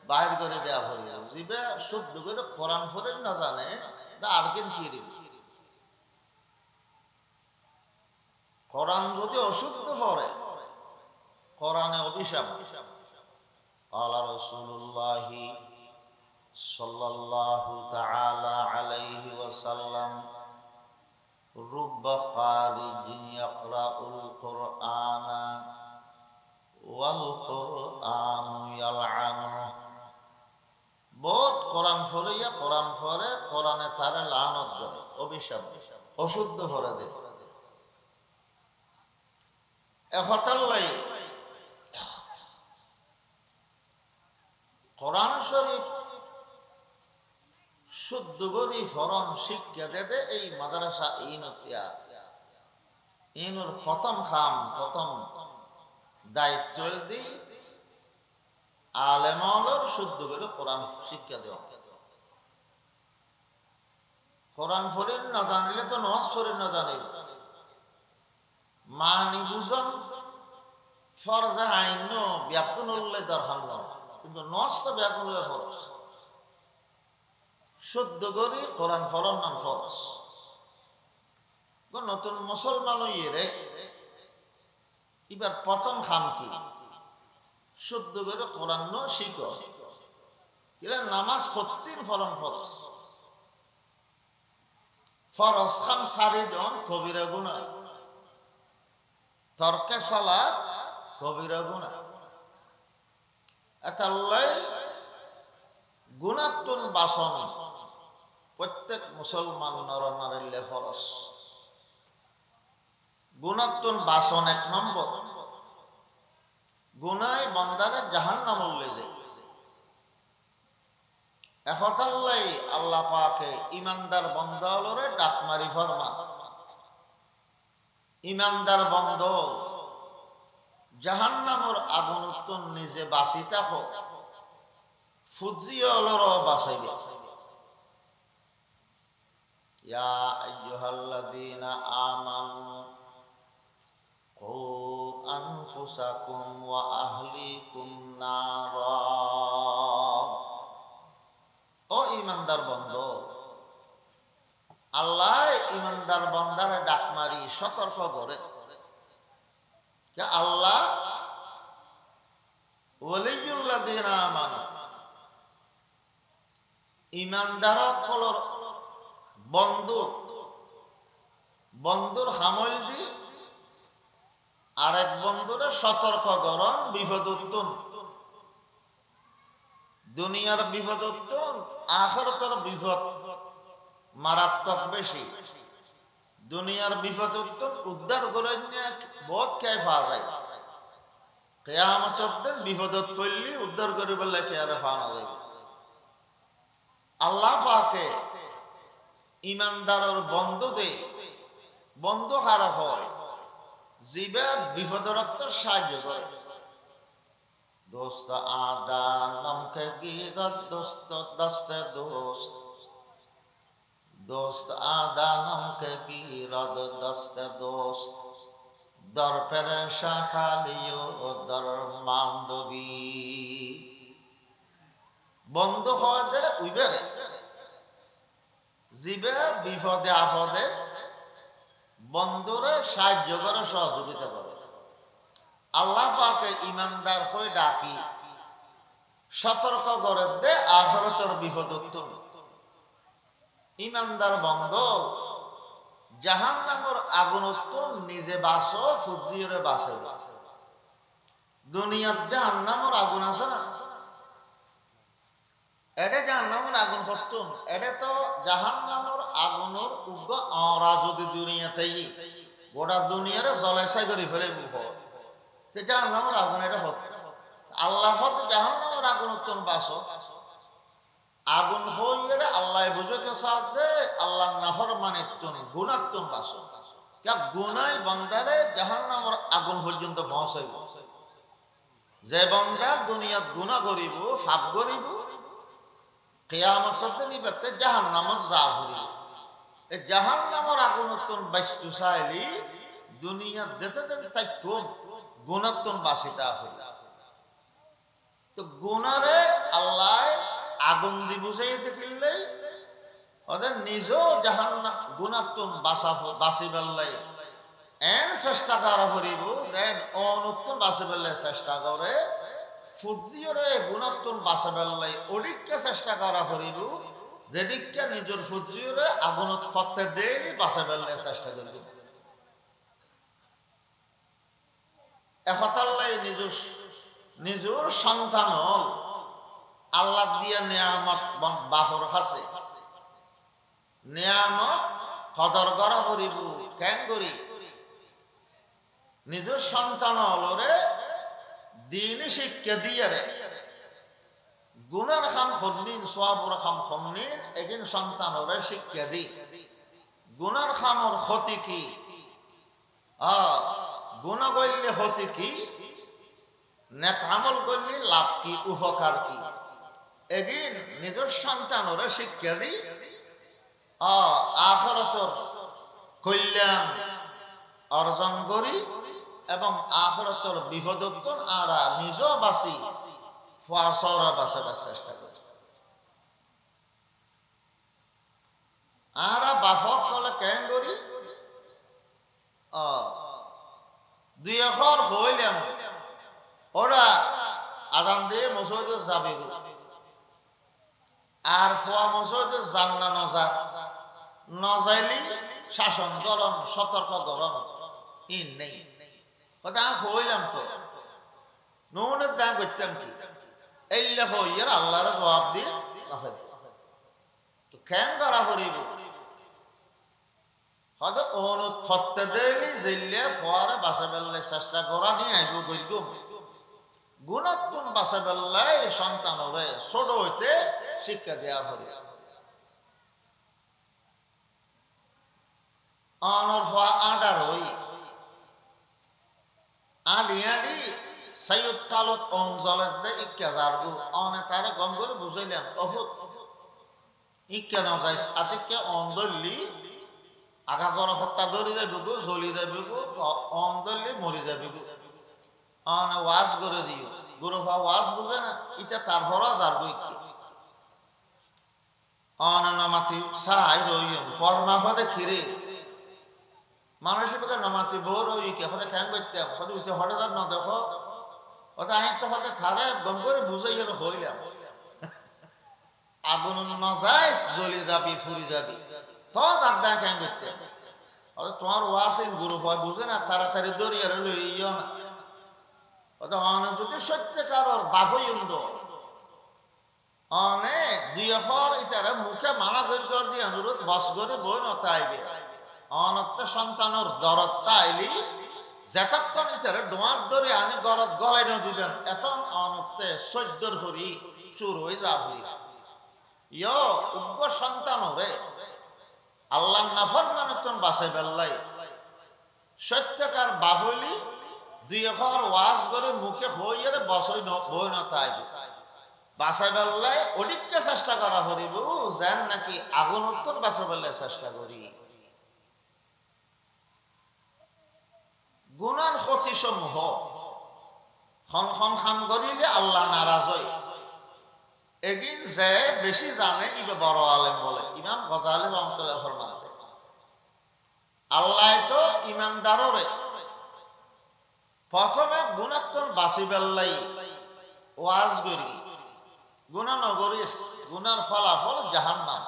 বাইর করে দেওয়া হয়ে যাবে। জিবে শুদ্ধ করে কোরআন ফরিদ না জানে আর কেন খিরি। কোরআন যদি অশুদ্ধ পড়ে কোরআনে অভিশাপ। আলা রাসূলুল্লাহি সাল্লাল্লাহু তাআলা আলাইহি ওয়াসাল্লাম রুব্বা কারিজিন ইয়াকরাউল কুরআনা ওয়াল কুরআনু ইয়ালআনু। বহুত কোরআন পড়িয়া কোরআন পড়ে কোরআনে তারে লানত করে, অভিশাপ, অশুদ্ধ করে দেয়। এহতাল্লাই কোরআন শরীফ শুদ্ধ করে ফরন শিক্ষা দেতে এই মাদ্রাসা ইনতিয়া ইনুর প্রথম খাম, প্রথম দায়িত্ব দি আলেমাওয়ালার শুদ্ধ করে কোরআন শিক্ষা দেওয়া। কোরআন ফরিদ না জানিলে তো নজ ফরিদ না জানিল মানি বুঝন ফরজে আইন ব্যাকুন উল্লেখ দরকার না, কিন্তু নজ তো ব্যাকুন উল্লেখ ফরজ। শুদ্ধ করি কোরআন ফরন নাম ফরজ। নতুন মুসলমান ইয়ে এবার প্রথম খাম কি শুদ্ধ করে কোরআন শিখ। নামাজ ফতিন ফরন ফরজ। ফরজ খাম সারি জন কবিরা গুণা, তর্কে সালাত কবিরা গুণা। এতাল্লাই গুণাত্মন বাসন প্রত্যেক মুসলমান নর নারীলে ফরজ। গুণাত্তন বাসন এক নম্বর, গুনায় বান্দারে জাহান্নামে লয়ে যায়। একতাল্লাই আল্লাহ পাকে ইমানদার বান্দালরে ডাক মারি ফরমান, ইমানদার বন্ধ জাহান্নামের আগুন উত্তন নিজে বাঁচি থাকো, ফুজিয়লরও বাঁচাইবে। ইয়া আইয়ুহাল্লাযীনা আমানু কু আনফুসাকুম ওয়া আহলিকুম নারা। ও ইমানদার বন্ধু, আল্লাহ ইমানদার বান্দারে ডাক মারি সতর্ক করে। আল্লাহ ওয়ালিয়ুল্লাযীনা আমানু, ইমানদারসকলৰ বন্ধু, বন্ধুর হামল দি আরেক বন্ধুরে সতর্ক করন বিপদ উত্তন। দুনিয়ার বিপদ উত্তন, আখিরাতের বিপদ মারাত্মক বেশি। দুনিয়ার বিপদ উত্তন উদ্ধার করে বহুত কে পাওয়া যায়, কিয়ামতের দিন বিপদত পড়লি উদ্ধার করে বললে কে আর পাওয়া যায়। আল্লাহ পাকে ইমানদারের বন্ধু দে, বন্ধু হারা হয় জিবে বিপদরক্ত সাহায্য করে। দোস্ত আদা নমকে গিরত দোস্ত দস্তে দোস্ত, দোস্ত আদা নমকে গিরত দস্তে দোস্ত, দর পেরেশা খালিও দর মান্দবি। বন্ধু হয় দে উইবেরে জিবে বিপদে আপদে বন্ধুরে সাহায্য করে, সহযোগিতা করে। আল্লাহ পাকে ইমানদার হয়ে ডাকি সতর্ক করে দে আখিরাতের বিপদ উত্তম। ইমানদার বন্ধু জাহান্নামের আগুন উত্তম নিজে বাঁচো, ফুজিয়ে বাঁচে। দুনিয়ার জাহান্নামের আগুন আছে না, এটা জাহান্নামের আগুন হস্তুন, এটা তো জাহান্নামের আগুনের উগ্র। আমরা যদি দুনিয়াতেই গোটা দুনিয়ারে জলাশয় করে ফেলে জাহান্নামের আগুন এটা হত। আল্লাহ হতে জাহান্নামের আগুন উত্তম বাসো, আগুন হইলে আল্লাহ বুঝতে সাথে আল্লাহ নাফরমানের তুন গুণাত্তম বাসো। গুনাই বান্দারে জাহান্নামের আগুন পর্যন্ত পৌঁছাইব। যে বান্দা দুনিয়াত গুনাহ করিব, পাপ করিব, কিয়ামতের দিন ইবাতে জাহান্নামত যা ভরিব। এই জাহান্নামের আগুন উত্তম বাইস্তু চাইলি দুনিয়াত যেতে যেতে তাই কম গুণাত্তম বাসিতা হইল। তো গুনারে আল্লাহ আগুন দি বুঝাই দেখিলে ওদের নিজেও জাহান্নাম গুণাত্তম বাসি বেল্লাই এন চেষ্টা করা করিব, যেন অনুত্তম বাসি বেল্লাই চেষ্টা করে, ফুজিয়রে গুণাত্তম বাসা বেল্লাই অধিককে চেষ্টা করা করিব, যেদিককে নিজের ফুজিয়রে আগুনত ফতে দেই বাসা বেল্লাই চেষ্টা করিব। একতাল্লাই নিজের সন্তান আল্লাহ দিয়া নিয়ামত বাফর কাছে নিয়ামত কদর করা করিব। কেন করি নিজের সন্তান হলরে দিন শিক্ষা দিয়ে রে গুনার খাম খন্নিন সোয়াবুর খাম খন্নিন এদিন সন্তান হরে শিক্ষা দি গুনার খামর ক্ষতি কি, গুণা করলে ক্ষতি কি, নেক আমল করলে লাভ কি, উপকার কি, এদিন নিজের সন্তানরে শিক্ষা দি আখিরাতের কল্যাণ অর্জন করি এবং আখিরাতের বিপদোত্তর আর নিজেও বাঁচি ফাসরা বাঁচাবার চেষ্টা করি। আর বাফক কলে কেন করি দুই এখন হইলাম ওরা আজান দিয়ে মসজিদে যাবে আর ফোয়া মসজিদে যান না নজাইলি শাসন গরম সতর্ক গরম ইন নেই। কথা হইলাম তো নুনের দাম করতাম কি এই লেখ হইয়ার আল্লাহর জবাব দিয়ে তো কেন ধরা করিব হয়তো অনুত ফতে দেলি জিল্লে ফোয়ারে বাসা বেললে চেষ্টা করা নিয়ে আইব গইগুম গুণাত্মন বাসা বেললাই সন্তানরে ছোট হইতে শিক্ষা দেয়া হবে অনর ফা আডার হই আডি আডি সাইয়দ তালত অঞ্চলের দে ইক্কা যারগু অনে তারে গম করে বুঝাইলেন অফুত ইক্কা না যাইস আদিকে অন্দলি আগা গর হত্যা ধরে যাবে গো জ্বলি যাবে গো অন্দলি মরি যাবে গো অনে ওয়াজ করে দিও গুরু ফা ওয়াজ বুঝে না ইটা তারপর যারগু ইক্কি অনে নামাতি সাই রইম ফরমা হতে খিরে মানুষের পক্ষে নামাতি বোর ওই কে হতে ক্যাং করতে হতে উঠে হঠাৎ আর না দেখো ওটা আইন তো হতে থারে গম করে বুঝাই গেল হইলাম আগুন না যায় জ্বলি যাবি ফুরি যাবি তো যাক দেয় ক্যাং করতে ওটা তোমার ওয়াসে গুরু হয় বুঝে না তাড়াতাড়ি দরিয়ারে লইও না ওটা অনেক যদি সত্যিকার ওর বাফই উন্দ অনেক দুই হর ইতারে মুখে মানা করে দিয়ে অনুরোধ বস করে বই নতা আইবে অনত্য সন্তানের দরদটা আইলি যেতক্ষণ ইতারে ডোয়ার ধরে আনি গরদ গলাই না দিবেন এত অনত্তে সহ্যর হরি চুর হয়ে যা হই ইয় উগ্র সন্তানরে আল্লাহ নাফর মানুষজন বাসে বেল্লাই সত্যকার বাহলি দুই ঘর ওয়াজ করে মুখে হইয়ে বসই বই নতা আইবে বাসা বেল্লাই অধিককে চেষ্টা করা হরিব যেন নাকি আগুন উত্তর বাসা বেল্লাই চেষ্টা করি গুণার ক্ষতি সমূহ খন খাম করিলে আল্লাহ নারাজ হয় এগিন যে বেশি জানে ইবে বড় আলেম বলে ইমাম গজালি রহমতুল্লাহ ফরমাতে আল্লাহ তো ইমানদাররে প্রথমে গুণাত্তর বাসি বেল্লাই ওয়াজ করি গুণা নগরিস গুনার ফলাফল জাহান্নাম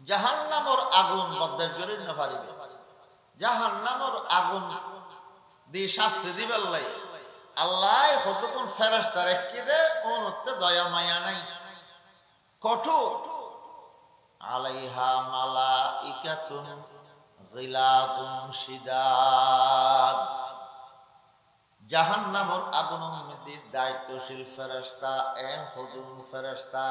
জাহান্নামর আগুন বদ্ধের করি না পারিবে জাহান্নামর আগুন দি শাস্তি দিবার লাই আল্লাহ কতক্ষণ ফেরেশতা রেখে দে অনুতে দয়া মায়া নাই কঠোর আলাইহা মালাইকাতুন গিলাদুন শিদাদ জাহান্নামর আগুনের মধ্যে দায়িত্বশীল ফেরেশতা হুজুর ফেরেশতা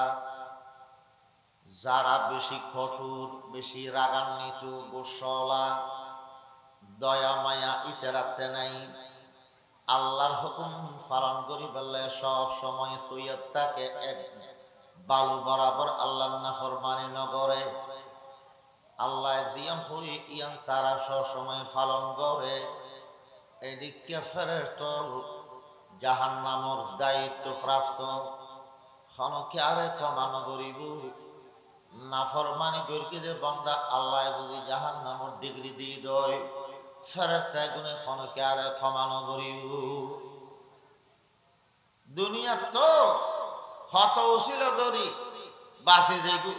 যারা বেশি কঠোর বেশি রাগান্বিত গোসলা দয়া মায়া ইতেরাতে নাই আল্লাহর হুকুম পালন করি বললে সব সময় তৈয়ার তাকে এক বালু বরাবর আল্লাহর নাফরমানি নগরে আল্লাহ জিয়াম হই ইয়ান তারা সব সময় পালন করে এদিকে ফেরেশতা জাহান্নামর দায়িত্ব প্রাপ্ত খনকে আরে কমানো করিব নাফরমানি করি যে বান্দা আল্লাহ যদি জাহান্নামর ডিগ্রি দিয়ে দেয় ফেরেশতা গুনে খনকে আরে কমানো করিব দুনিয়া তো হত ছিল দরি বাসি যাইগু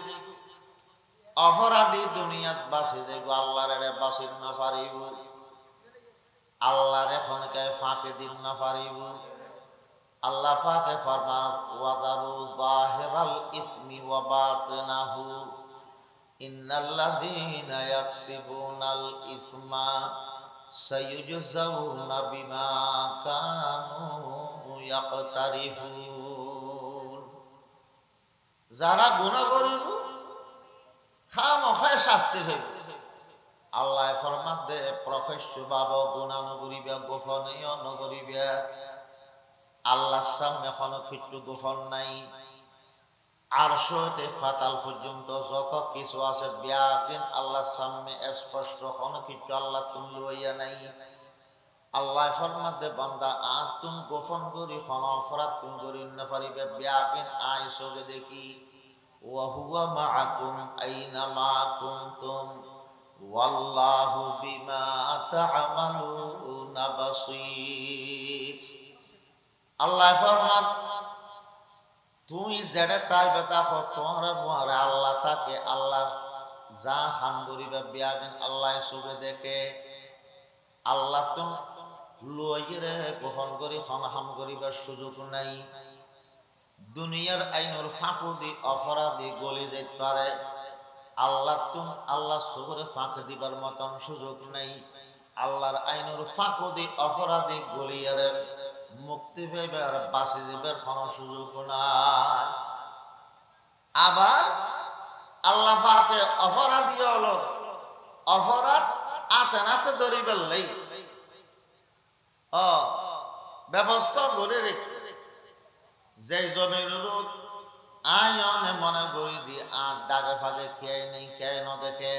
অপরাধী দুনিয়াত বাসি যাইগু আল্লাহর এরে বাসির না পারিব আল্লাহর এখনকে ফাঁকে দিন না পারিব আল্লাহ পাকে ফরমান ওয়াদারু যাহিরাল ইসমি ওয়া বাতিনাহু ইন্নাল্লাযীনা ইয়াকসিবুনাল ইসমা সায়ুজজাউনা বিমা কানু ইয়াকতারিফুন যারা গুনাহ করিব খামখায় শাস্তি হইবে আল্লাহ ফরমান দে প্রকাশ্য ভাবে গুনাহ নগরিবে গোপনেও নগরিবে আল্লাহর সামনে কোনো কিছু গোপন নাই আরশতে ফাতাল পর্যন্ত যত কিছু আছে বিয়াকিন আল্লাহর সামনে স্পষ্ট কোনো কিছু আল্লাহ তুমি লইয়া নাই আল্লাহ ফরমাতে বান্দা তুমি গোপন করি কোনো অপরাধ তুমি করি না পারিবে বিয়াকিন আইসবে দেখি ওয়া হুয়া মাআকুম আইনামা কুনতুম ওয়াল্লাহু বিমা তা'মালুনা বাসীর আল্লাহ ফরমান তুমি যেটা তাই বেতা হো তোমার মুহারে আল্লাহ তাকে আল্লাহ যা খাম করিবে বিয়াবেন আল্লাহ সবে দেখে আল্লাহ তুমি লইরে গোপন করি খাম করিবার সুযোগ নাই দুনিয়ার আইনের ফাঁকুদি অপরাধী গলি যেতে পারে আল্লাহ সবরে ফাঁক দিবার মতন সুযোগ নেই। আল্লাহর আইনের ফাঁক দি অপরাধী গলিয়ারে মুক্তি পাইবে আর বাঁচি যাবার কোনো সুযোগ নাই। আবার আল্লাহ পাকে অপরাধী হলো অপরাধ আতে নাতে ধরি বেললেই ব্যবস্থা করে রেখে যে জমির রোদ আয়নে মনে করি দিয়ে আর ডাকে ফাঁকে খেয়ে নেই খেয়ে ন দেখে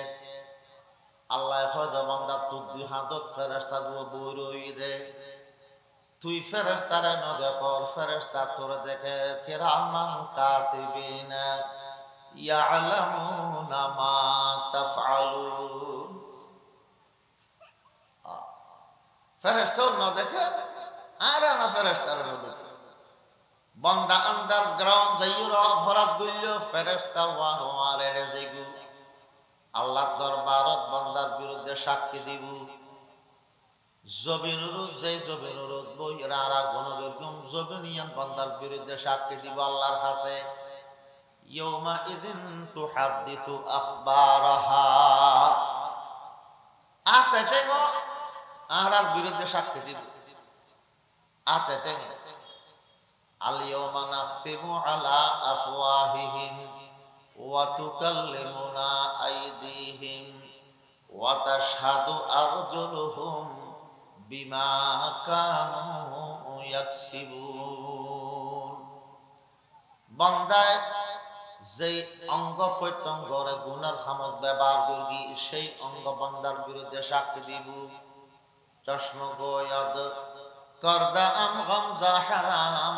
আল্লাহ হয়তো বান্দা তুই দুই হাতত ফেরেস্তা দিয়ে বই রই দে তুই ফেরেস্তারে ন দেখর ফেরেস্তা তোর দেখে কিরামান কাতিবিনা ইয়ালামুনা মা তাফআলুন। ফেরেস্তা ন দেখে আর না ফেরেস্তারে ন দেখে বান্দা আন্ডারগ্রাউন্ড যাইরা অপরাধ করল ফেরেশতা ওয়ার এড়ে যাইগু আল্লাহ দরবারত বান্দার বিরুদ্ধে সাক্ষী দিব। জবিনুরুদ যে জবিনুরুদ বইরা আর গুণগম জবিনিয়ান বান্দার বিরুদ্ধে সাক্ষী দিব আল্লাহর কাছে। ইয়াউমা ইদিন তুহাদ্দিসু আখবারাহা আতেটেগো আর বিরুদ্ধে সাক্ষী দিব আতেটেগো আল-ইয়াওমা নাখতিমু আলা আফওয়াহিহিম ওয়া তুকাল্লিমুনা আইদিহিম ওয়া তাশহাদু আরজুলুহুম বিমা কানু ইয়াকসিবুন। বান্দায় যে অঙ্গ প্রত্যঙ্গরে গুনার খামত ব্যবহার করি সেই অঙ্গ বান্দার বিরুদ্ধে সাক্ষী দিব। চশম গোয়দ করদা আম গামজা হারাম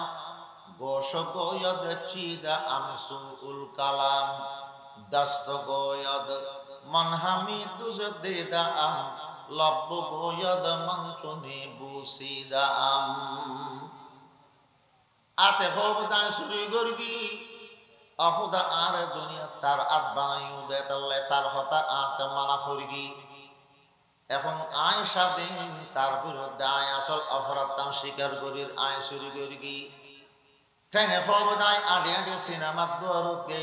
গোশ গোয়দ চিদা আমসুল কালাম দস্ত গোয়দ মনহামি তুজ দেদা আম লব্ব গোয়দ মন্তুনি বুসিদা আম। আতে খোবদান শুরু করবি অহুদা আর দুনিয়া তার আত বানাইও দে তাহলে তার হতা আত মানা ফরগি। এখন আয় স্বাধীন তার বিরুদ্ধে আয় আসল অপরাধ তান স্বীকার করির আয় শুরু করগি। ঠেঙে খবদায় আডে আডে সিনেমা দুয়ারকে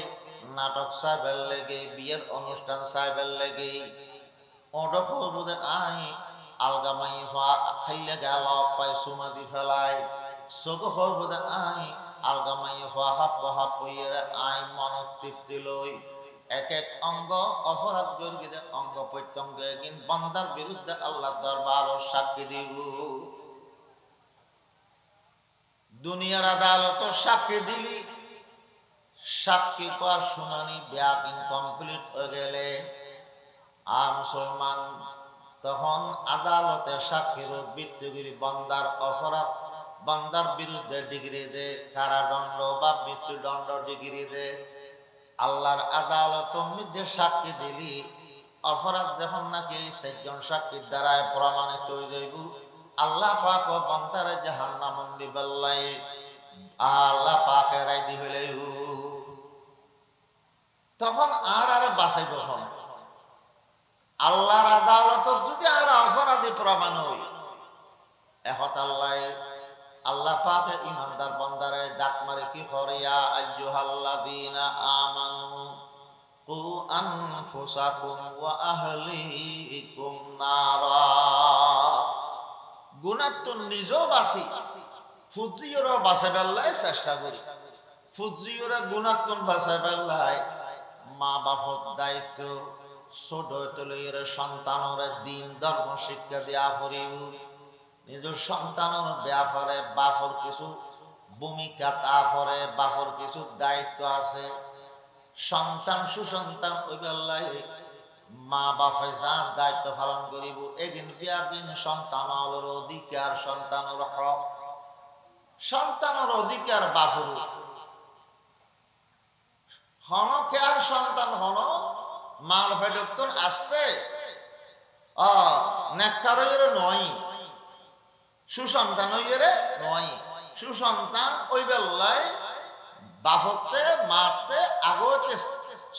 নাটক সাহেবের লেগে বিয়ের অনুষ্ঠান সাহেবের লেগে ওটা খবদে আয় আলগামাই খাইলে গেল পায় সুমাদি ফেলায় চোখ খবদে আয় আলগামাই হাপ হাপ আয় মনত তৃপ্তি লই এক এক অঙ্গ অপরাধ গর্গিতে অঙ্গ প্রত্যঙ্গ একদিন বান্দার বিরুদ্ধে আল্লাহ দরবার সাক্ষী দিব। দুনিয়ার আদালত সাক্ষী দিলি সাক্ষী পাওয়ার শুনানি ব্যাপিং কমপ্লিট হয়ে গেলে আর মুসলমান তখন আদালতে সাক্ষীর ভিত্তিগুলি বান্দার অপরাধ বান্দার বিরুদ্ধে ডিগ্রি দে কারাদণ্ড বা মৃত্যুদণ্ড ডিগ্রি দে। আল্লাহর আদালত মধ্যে সাক্ষী দিলি অপরাধ যখন নাকি চারজন সাক্ষীর দ্বারায় প্রমাণিত হয়ে যাইব আল্লাহ পাক বান্দারে জাহান্নামে দিবাল্লাই আল্লাহ পাকে রায় দি হইলে তখন আর বাঁচাইব হন আল্লাহর আদালত যদি আর অপরাধী প্রমাণ হই এখন আল্লাহ পাকে ইমানদার বান্দারে ডাক মারে কি করে ইয়া আইয়ুহাল্লাযীনা আমানু কু আনফুসাকুম ওয়া আহলিকুম নারা। গুনাহ তো নিজেও বাঁচি ফুজিওরা বাঁচা বেলায় চেষ্টা করি ফুজিওরা গুনাহ তো বাঁচা বেলায় মা বাপর দায়িত্ব ছোট তলের সন্তানরে দিন ধর্ম শিক্ষা দেয়া করিব। নিজের সন্তানের ব্যাপারে বাপর কিছু ভূমিকা তারপরে বাপর কিছু দায়িত্ব আছে। সন্তান সুসন্তান ওই বেলায় মা বাপে যা দায়িত্ব পালন করিব এদিন বিয়াদিন সন্তানের অধিকার সন্তানের হক সন্তানের অধিকার বাপর হন কে আর সন্তান হন মার ফেডর আসতে নেককার নয় সুসন্তান হইরে নয় সুসন্তান ওই বেলায় বাপতে মারতে আগতে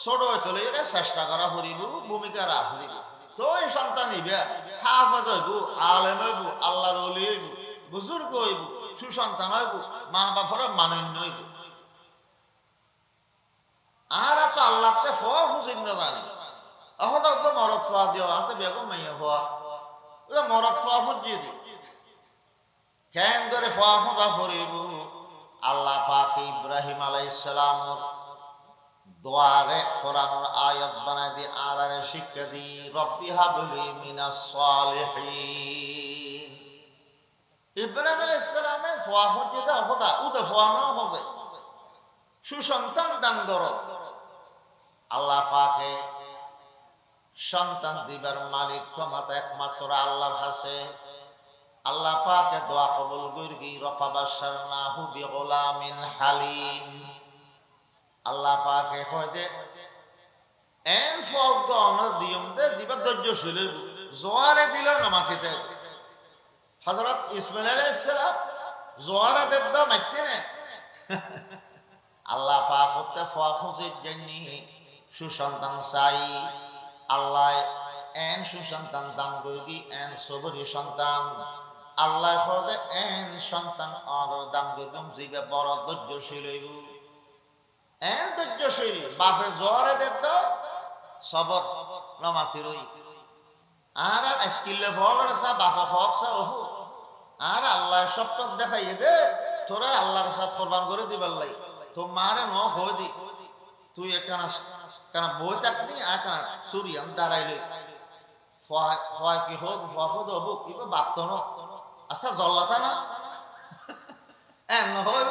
ছোট চলে চেষ্টা করা করিব ভূমিকা রাখিব তো এই সন্তান হইবে হাফেজ হইব আলেম হইব আল্লাহর ওলি হইব বুজুর্গ হইব সুসন্তান হইব মা বাপর মানন্য হইব। আর তো আল্লাহতে ফোয়া খুঁজিন না জানি এখন তো মরদ ফোয়া দিও হাতে বেগম মাইয়া ফোয়া ওটা মরদ ফোয়া খুঁজিয়ে দি কেন করে ফোয়া খোঁজা ফরিব আল্লাহ পাক ইব্রাহিম আলাইহিস সালামর দোয়ারে কোরআনের আয়াত বানাই দি আর শিক্ষা দি রব্বি হাবলি মিনাস সালিহিন ইব্রাহিম আলাইহিস সালামে ফোয়া খুঁজিয়ে দাও খোদা উদে ফোয়া না হবে সুসন্তান দান করো আল্লাহ পাকে সন্তান দিবার মালিক ক্ষমতা একমাত্র আল্লাহর কাছে আল্লাহ পাকে দোয়া কবুল করি রফা বাশশারনাহু বিগুলামিন হালিম আল্লাহ পাকে কইতে এন ফগন দিয়ম দে দিবা ধৈর্যশীল জোয়ারে দিল না মাটিতে হযরত ইসমাঈল আলাইহিস সালাম জোয়ারে দেদ মাইতে না আল্লাহ পাক হতে ফোয়া খুঁজির জন্য সুসন্তান চাই আল্লাহ এন সুসন্তান দান করি এন সবরি সন্তান আল্লাহ হতে এন সন্তান আর দান করুম জিবে বড় ধৈর্যশীল হইব এন ধৈর্যশীল বাপে জোরে দেত সবর নমাতি রই আর স্কিলে ফলর সা বাপা ফবসা ওহু আর আল্লাহ সব দেখাইয়ে দে তোরা আল্লাহর সাথে কুরবান করে দিবার লাই তোমারে ন হই দি তুই একখানা কেন বই থাকনি একখানা সুরিয়াম দাঁড়াইলে ফয় কি হোক ফদ হবো কি বাপ্ত ন আচ্ছা জল্লাতা না এন হইব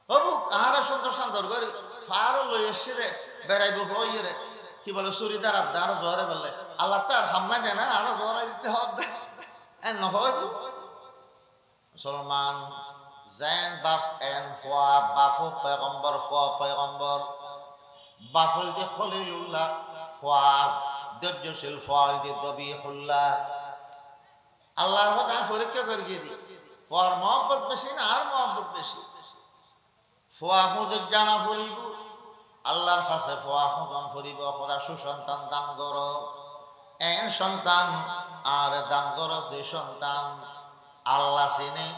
হবু আর সুন্দর সুন্দর করে ফারও লই এসে রে বেড়াইব হই রে কি বলে সুরি দাঁড়া দাঁড়া জোয়ারে বললে আল্লাহ তার সামনে দেয় না আরো জোয়ারাই দিতে হবে এন হইব মুসলমান Zain baf en foa bafu peygambor baful di khalilullah foa dojjosil foa di dabihullah Allah hoda পরীক্ষা করে দি foa mohabbat beshi na ar mohabbat beshi foa huzur jana foriব আল্লাহর কাছে foa হুজন ফরিব খোদা সুসন্তান দান করো en সন্তান আর দান করো যে সন্তান আল্লাহ চিনে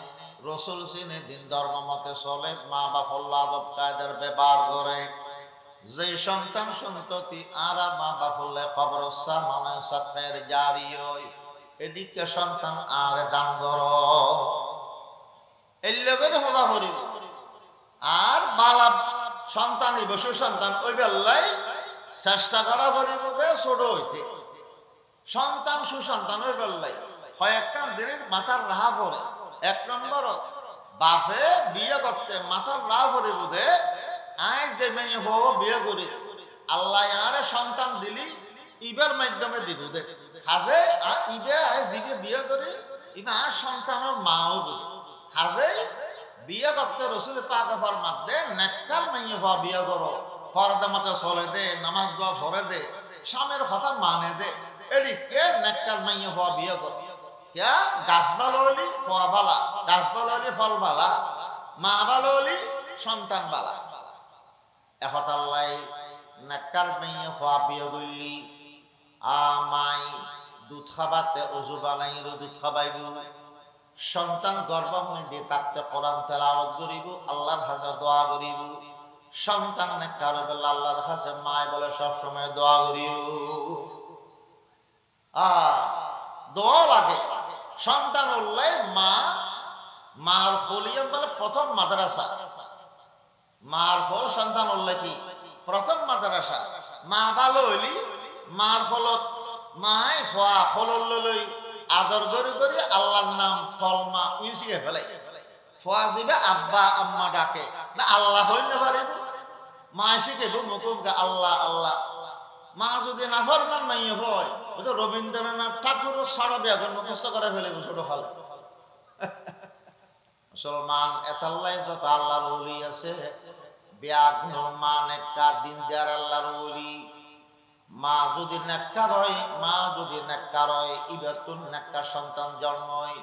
রসুল চিনে দিন ধর্ম মতে চলে মা বাপল্লা আদব কায়দার ব্যবহার করে যে সন্তান সন্ততি আর মা বাপল্লে কবরস্থান মানে সৎকার জারি হয় এদিকে সন্তান আর দান কর এর লগে হজা করিব আর বালা সন্তান বসু সন্তান ওই বেল্লাই চেষ্টা করা করিব যে ছোট হইতে সন্তান সুসন্তান ওই বেল্লাই কয়েকটা দিনের মাথার রাহা পড়ে এক নম্বর বাপে বিয়ে করতে মাথার রাহ করে বুঝে আই যে মেয়ে হো বিয়ে করি আল্লাহ আরে সন্তান দিলি ইবের মাধ্যমে দিব দে হাজে ইবে আই জিবে বিয়ে করি ইবা আর সন্তানের মাও বুঝে হাজে বিয়ে করতে রসুল পাক ফরমাত দে নেককার মেয়ে হো বিয়ে করো পর্দা মতে চলে দে নামাজ দোয়া পড়ে দে স্বামীর কথা মানে দে এদিকে নেককার মেয়ে হো বিয়ে করো क्या गाছ ভালো হলি ফল ভালা গাছ ভালো হলি ফল ভালা মা ভালো হলি সন্তান ভালা এফত আল্লাহ নেককার মেয়ে ফোয়া বিয়ে করলি আমাই দুধ খাবাতে অজু বানাই দুধ খাবাইব সন্তান গর্ভমধ্যে থাকতে কোরআন তেলাওয়াত করিব আল্লাহর কাছে দোয়া করিব সন্তান নেককার হলে আল্লাহর কাছে মায় বলে সব সময় দোয়া করিব দোয়া লাগে সন্তান হলে মার ফলিয়াম বলে প্রথম মাদ্রাসা মার ফল সন্তান হলে কি প্রথম মাদ্রাসা মা ভালো হইলি মার ফলত মাই ফোয়া ফল লই আদর করি করি আল্লাহর নাম কলমা ইউসিয়ে ফেলে ফোয়া যাবে আব্বা আম্মা ডাকে না আল্লাহ হইতে পারিব মা শিখে মুকুব আল্লাহ আল্লাহ মা যদি নাফরমান মাইয়ে হয় ওটা রবীন্দ্রনাথ ঠাকুরের সারা ব্যাকরণ মুখস্থ করে ফেলে ছোট খালে মুসলমান এতাল্লাই যত আল্লাহর ওলি আছে ব্যাকরণ মা নেককার দিন দেয়ার আল্লাহর ওলি মা যদি নেককার হয় ইবাতুন নেককার সন্তান জন্ম হয়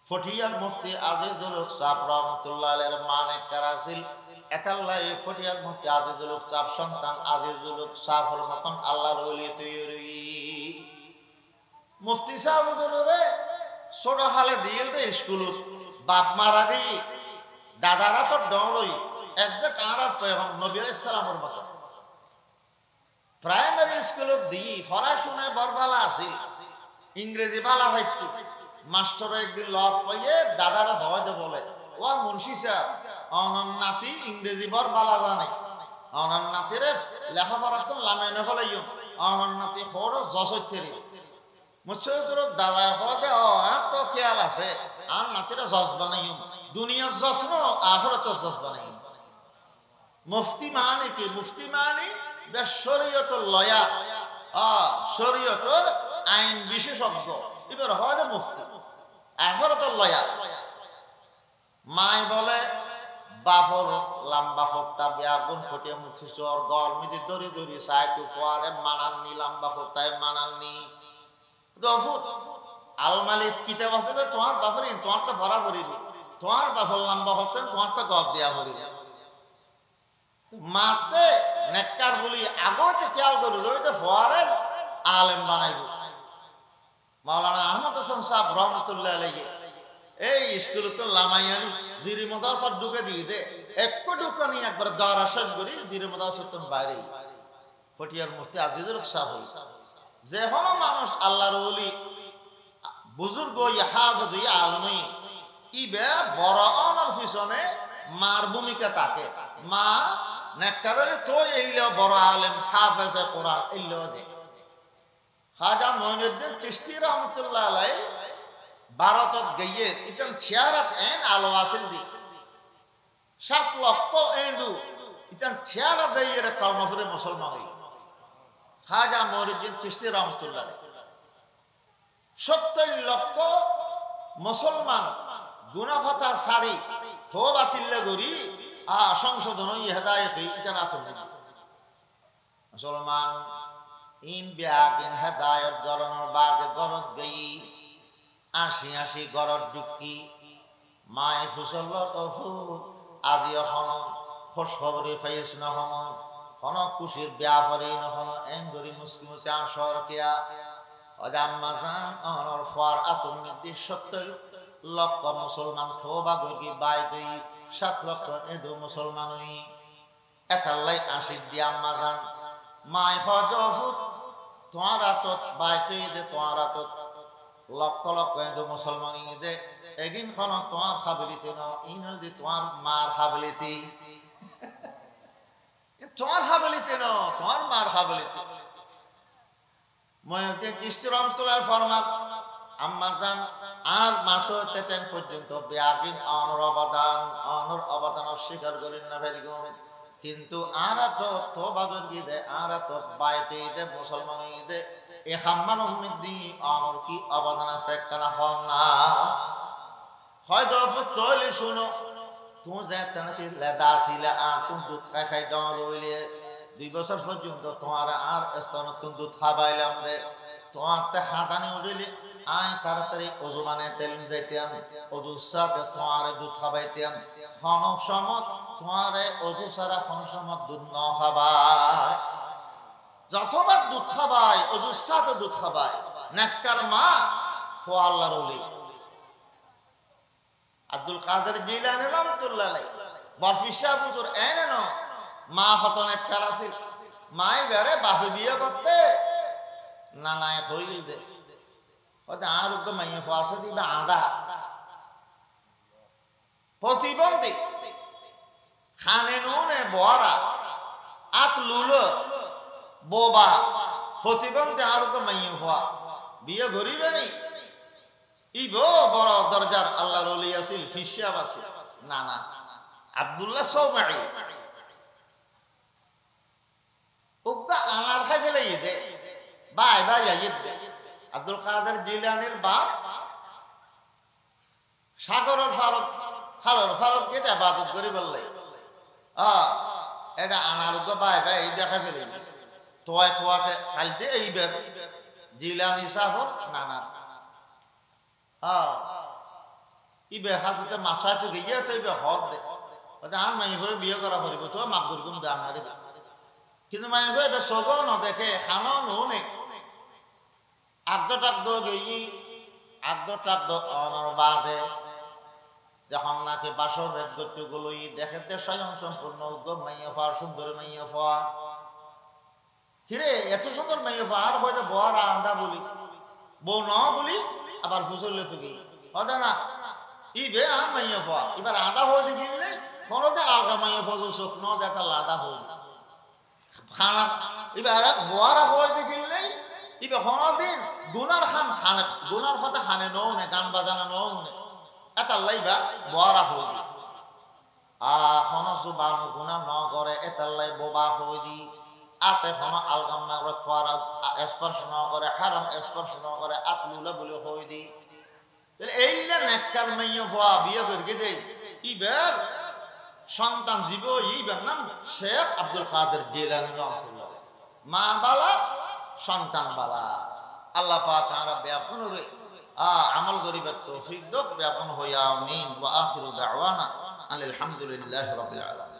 ফটিয়ার মুফতি আজিজুল হক সাহেব রহমাতুল্লাহ আলাইহির মা নেককার আছিল এতাল্লাই ফটিয়ার মুফতি আজিজুল হক সাহেব সন্তান আজিজুল হক সাহেবের মতন আল্লাহর ওলি তৈরি মুফতি সাহেব রে ছোট হালে দিল দে স্কুল বাপ মারা দি দাদারা তো ডরই একজাক্ট আর নবী আলাইহিস সালামের মতো প্রাইমারি স্কুলত দি পড়াশোনায় বরবালা আছিল ইংরেজি বালা হইতো মাস্টার একদিন লক পাইয়ে দাদারা হয়তো বলে ও মুন্সি সাহেব অনন নাতি ইংরেজি বরবালা জানে অনন নাতিরে লেখাপড়া তো লামাইনে ফলাইও অনন নাতি হড় জসইতেরি মুছর দাদা হতে ও তো খেয়াল আছে আর নাতিরে জজ বানাইও দুনিয়ার জজ ন আখিরাতের জজ বানাইও মুফতি মানে কি মুফতি মানে শরীয়তুল লয়ার শরীয়তের আইন বিশেষজ্ঞ এবার হয় মুফতি আখিরাতুল লয়ার মাই বলে বাফর লম্বা হত্যা ব্যাগুন ফুটিয়ে মুছি চোর গরমিতে দড়ি দড়ি সাই তু ফোয়ারে মানাননি লম্বা হত্যায় মানাননি দফুত আল মালিক কিতাব আছে তো তোমার বাফরি তোমার তো ভরা ভরিনি তোমার বাফর লম্বা হত্যা তোমার তো গদ দেয়া ভরিনি মাতে নেককার বলি আগতে খেয়াল করি রইতে ফোয়ারেন আলেম বানাইব মাওলানা আহমদ হোসেন সাহেব রহমতুল্লাহ আলাইহি এই স্কুল তো লামাইয়ানি জিরি মাদ্রাসা ঢুকে দিয়ে দে একটু ঢুকা নিয়ে একবার দ্বারা শেষ করি জিরি মাদ্রাসা তো বাইরে ফটিয়ার মুফতি আজিজুল হক সাহেব যে হলো মানুষ আল্লাহর ওলি বুজুর্গ হাফেজ আলমী ইবে বড় অনার পিছনে মার ভূমিকা থাকে মা নেককারে তো এলে বড় আলেম হাফেজ কোরআন এলে দে খাজা মঈনুদ্দিন চিশতি রহমাতুল্লাহ আলাইহি ভারতত গিয়ে ইতান চেয়ারাত এন আলো আসিল দি 7 লক্ষ এন্দু ইতান চেয়ারা দিয়ে কলমা পড়ে মুসলমান হই খাজা মঈনুদ্দিন চিশতি রহমাতুল্লাহ আলাইহি 70 লক্ষ মুসলমান গুনাহ কথা সারি তওবা তিল্লে গরি সংশোধন হই হেদায়েত ইতান আতম মুসলমান ইন বিয়াগিন হেদায়েত গরনের বাদে গরত গই আসি আসি গরত ডুকি মাই ফুসল কফু আজি এখন খোঁজ খবরে পাইছ নহন হন খুশির ব্যাপারে নহন এন গরি মুসকি মুসি আসর কিয়া অজাম্মা জান অনর ফর আতম নির্দিষ্ট 70 লক্ষ মুসলমান তওবা গরি বাইতে 7 লক্ষ এদো মুসলমান হই এতাল্লাই আসি দিয়া আম্মা জান মাই হজফুত তোমারা তো বাইতে দে তোমারা তো লক্ষ লক্ষ এদো মুসলমান দে এগিন খন তোমার খাবলিতে ন ইন দি তোমার মার খাবলিতে তোমার খাবলিতে ন তোমার মার খাবলিতে ময়তে চিশতি রহমাতুল্লাহ ফরমাত আম্মা জান আর মাতো তেতেন পর্যন্ত বিয়াগিন অনর অবদান স্বীকার করেন না ফেরিগো কিন্তু আরা তো তওবা করি দে আরা তো বাইতে দে মুসলমান দে এ হাম্মান উম্মিদি অনর কি অবদান আছে কানা হন না হয়তো তৈলি শুনো তুমি যে তেনাকে লেদা ছিলে আর তুমি দুধ খাই ডাল রইলে 2 বছর পর্যন্ত তোমার আর স্তন তুমি দুধ খাবাইলাম দে তোমার তে খাদানি উড়িলে আই তাড়াতাড়ি ওযু মানে তেল যাইতাম ওযু সাথে তোমার দুধ খাবাইতাম খন সমত তোমার ওযু সারা খন সমত দুধ ন খাবাই যতবার দুধ খাবাই ওযু সাথে দুধ খাবাই নেককার মা ফো আল্লাহর ওলি আব্দুল কাদের জিলানী রহমাতুল্লাহ আলাইহি বরফিশা হুজুর এনে ন মা হত নেককার আছিল মাই বেরে বাপে বিয়ে করতে না না হইল দে ওটা আর উগ্র মাইয়া ফাসা দিবা আদা প্রতিবন্ধী খানে নুনে বড়া আত লুলো বোবা প্রতিবন্ধী আর উগ্র মাইয়া ফা বিয়ে গরিবে নেই ইবো বড় দরজার আল্লাহর ওলি আছিল ফিশিয়া আছিল না না আব্দুল্লাহ সৌমাই উগ্র আনার খাই ফেলে দে বাই বাই আইদ দে আব্দুল কাদের জিলানীর বাপ সাগরের ফারত কেটে ইবাদত করি বললে এটা আনার বাই বাই দেখা ফেলে তোয়ায় তোয়াতে খাইতে এইবার জিলানী সাহর নানা ইবে হাজতে মাছাইতে গিয়ে তো ইবে হক দে আর মাই হয়ে বিয়ে করা করিব তো মাপ করগুম দাম না কিন্তু মাই হয়ে এবার সগো ন দেখে খানো নুনে আদ্য টাক দো গেই আদ্য টাক দো অনর বাদে যখন নাকি বাসর রেপ করতে গুলোই দেখেতে স্বয়ং সম্পূর্ণ উদ্যোগ মাইয়া ফা সুন্দর মাইয়া ফা কিরে এত সুন্দর মাইয়া ফা আর হয়তো বর আমরা বলি বউ ন বলি আবার ফুসলে তুকি হতে না ইবে আর মাইয়া ফা এবার আদা হয়ে দেখিলে ফোনতে আলগা মাইয়া ফা চোখ ন দেখা লাদা হয়ে খানা এবার বর হয়ে দেখিলে ইবে কোনদিন গুনার খান খানে গুনার কথা খানে নও নে গান বাজানা নও নে এটা লাইবা বরা হই দি খন জুবান গুনা ন করে এটা লাই বোবা হই দি আতে খন আলগাম না করে খোয়ার স্পর্শ ন করে হারাম স্পর্শ ন করে আতলুলা বলে হই দি তাহলে এইটা নেককার মাইয়া ফোয়া বিয়ে করে দে ইবার সন্তান জীব ইবার নাম শেখ আব্দুল কাদের জিলানী রাহমাতুল্লাহ মা বালা সন্তান বালা আল্লাহ পাক আর ব্যাপন রে আমল গরিবের তৌফিক দাও ব্যাপন হইয়া আমিন ওয়া আখিরু দাওয়ানা আলহামদুলিল্লাহি রাব্বিল আলামিন।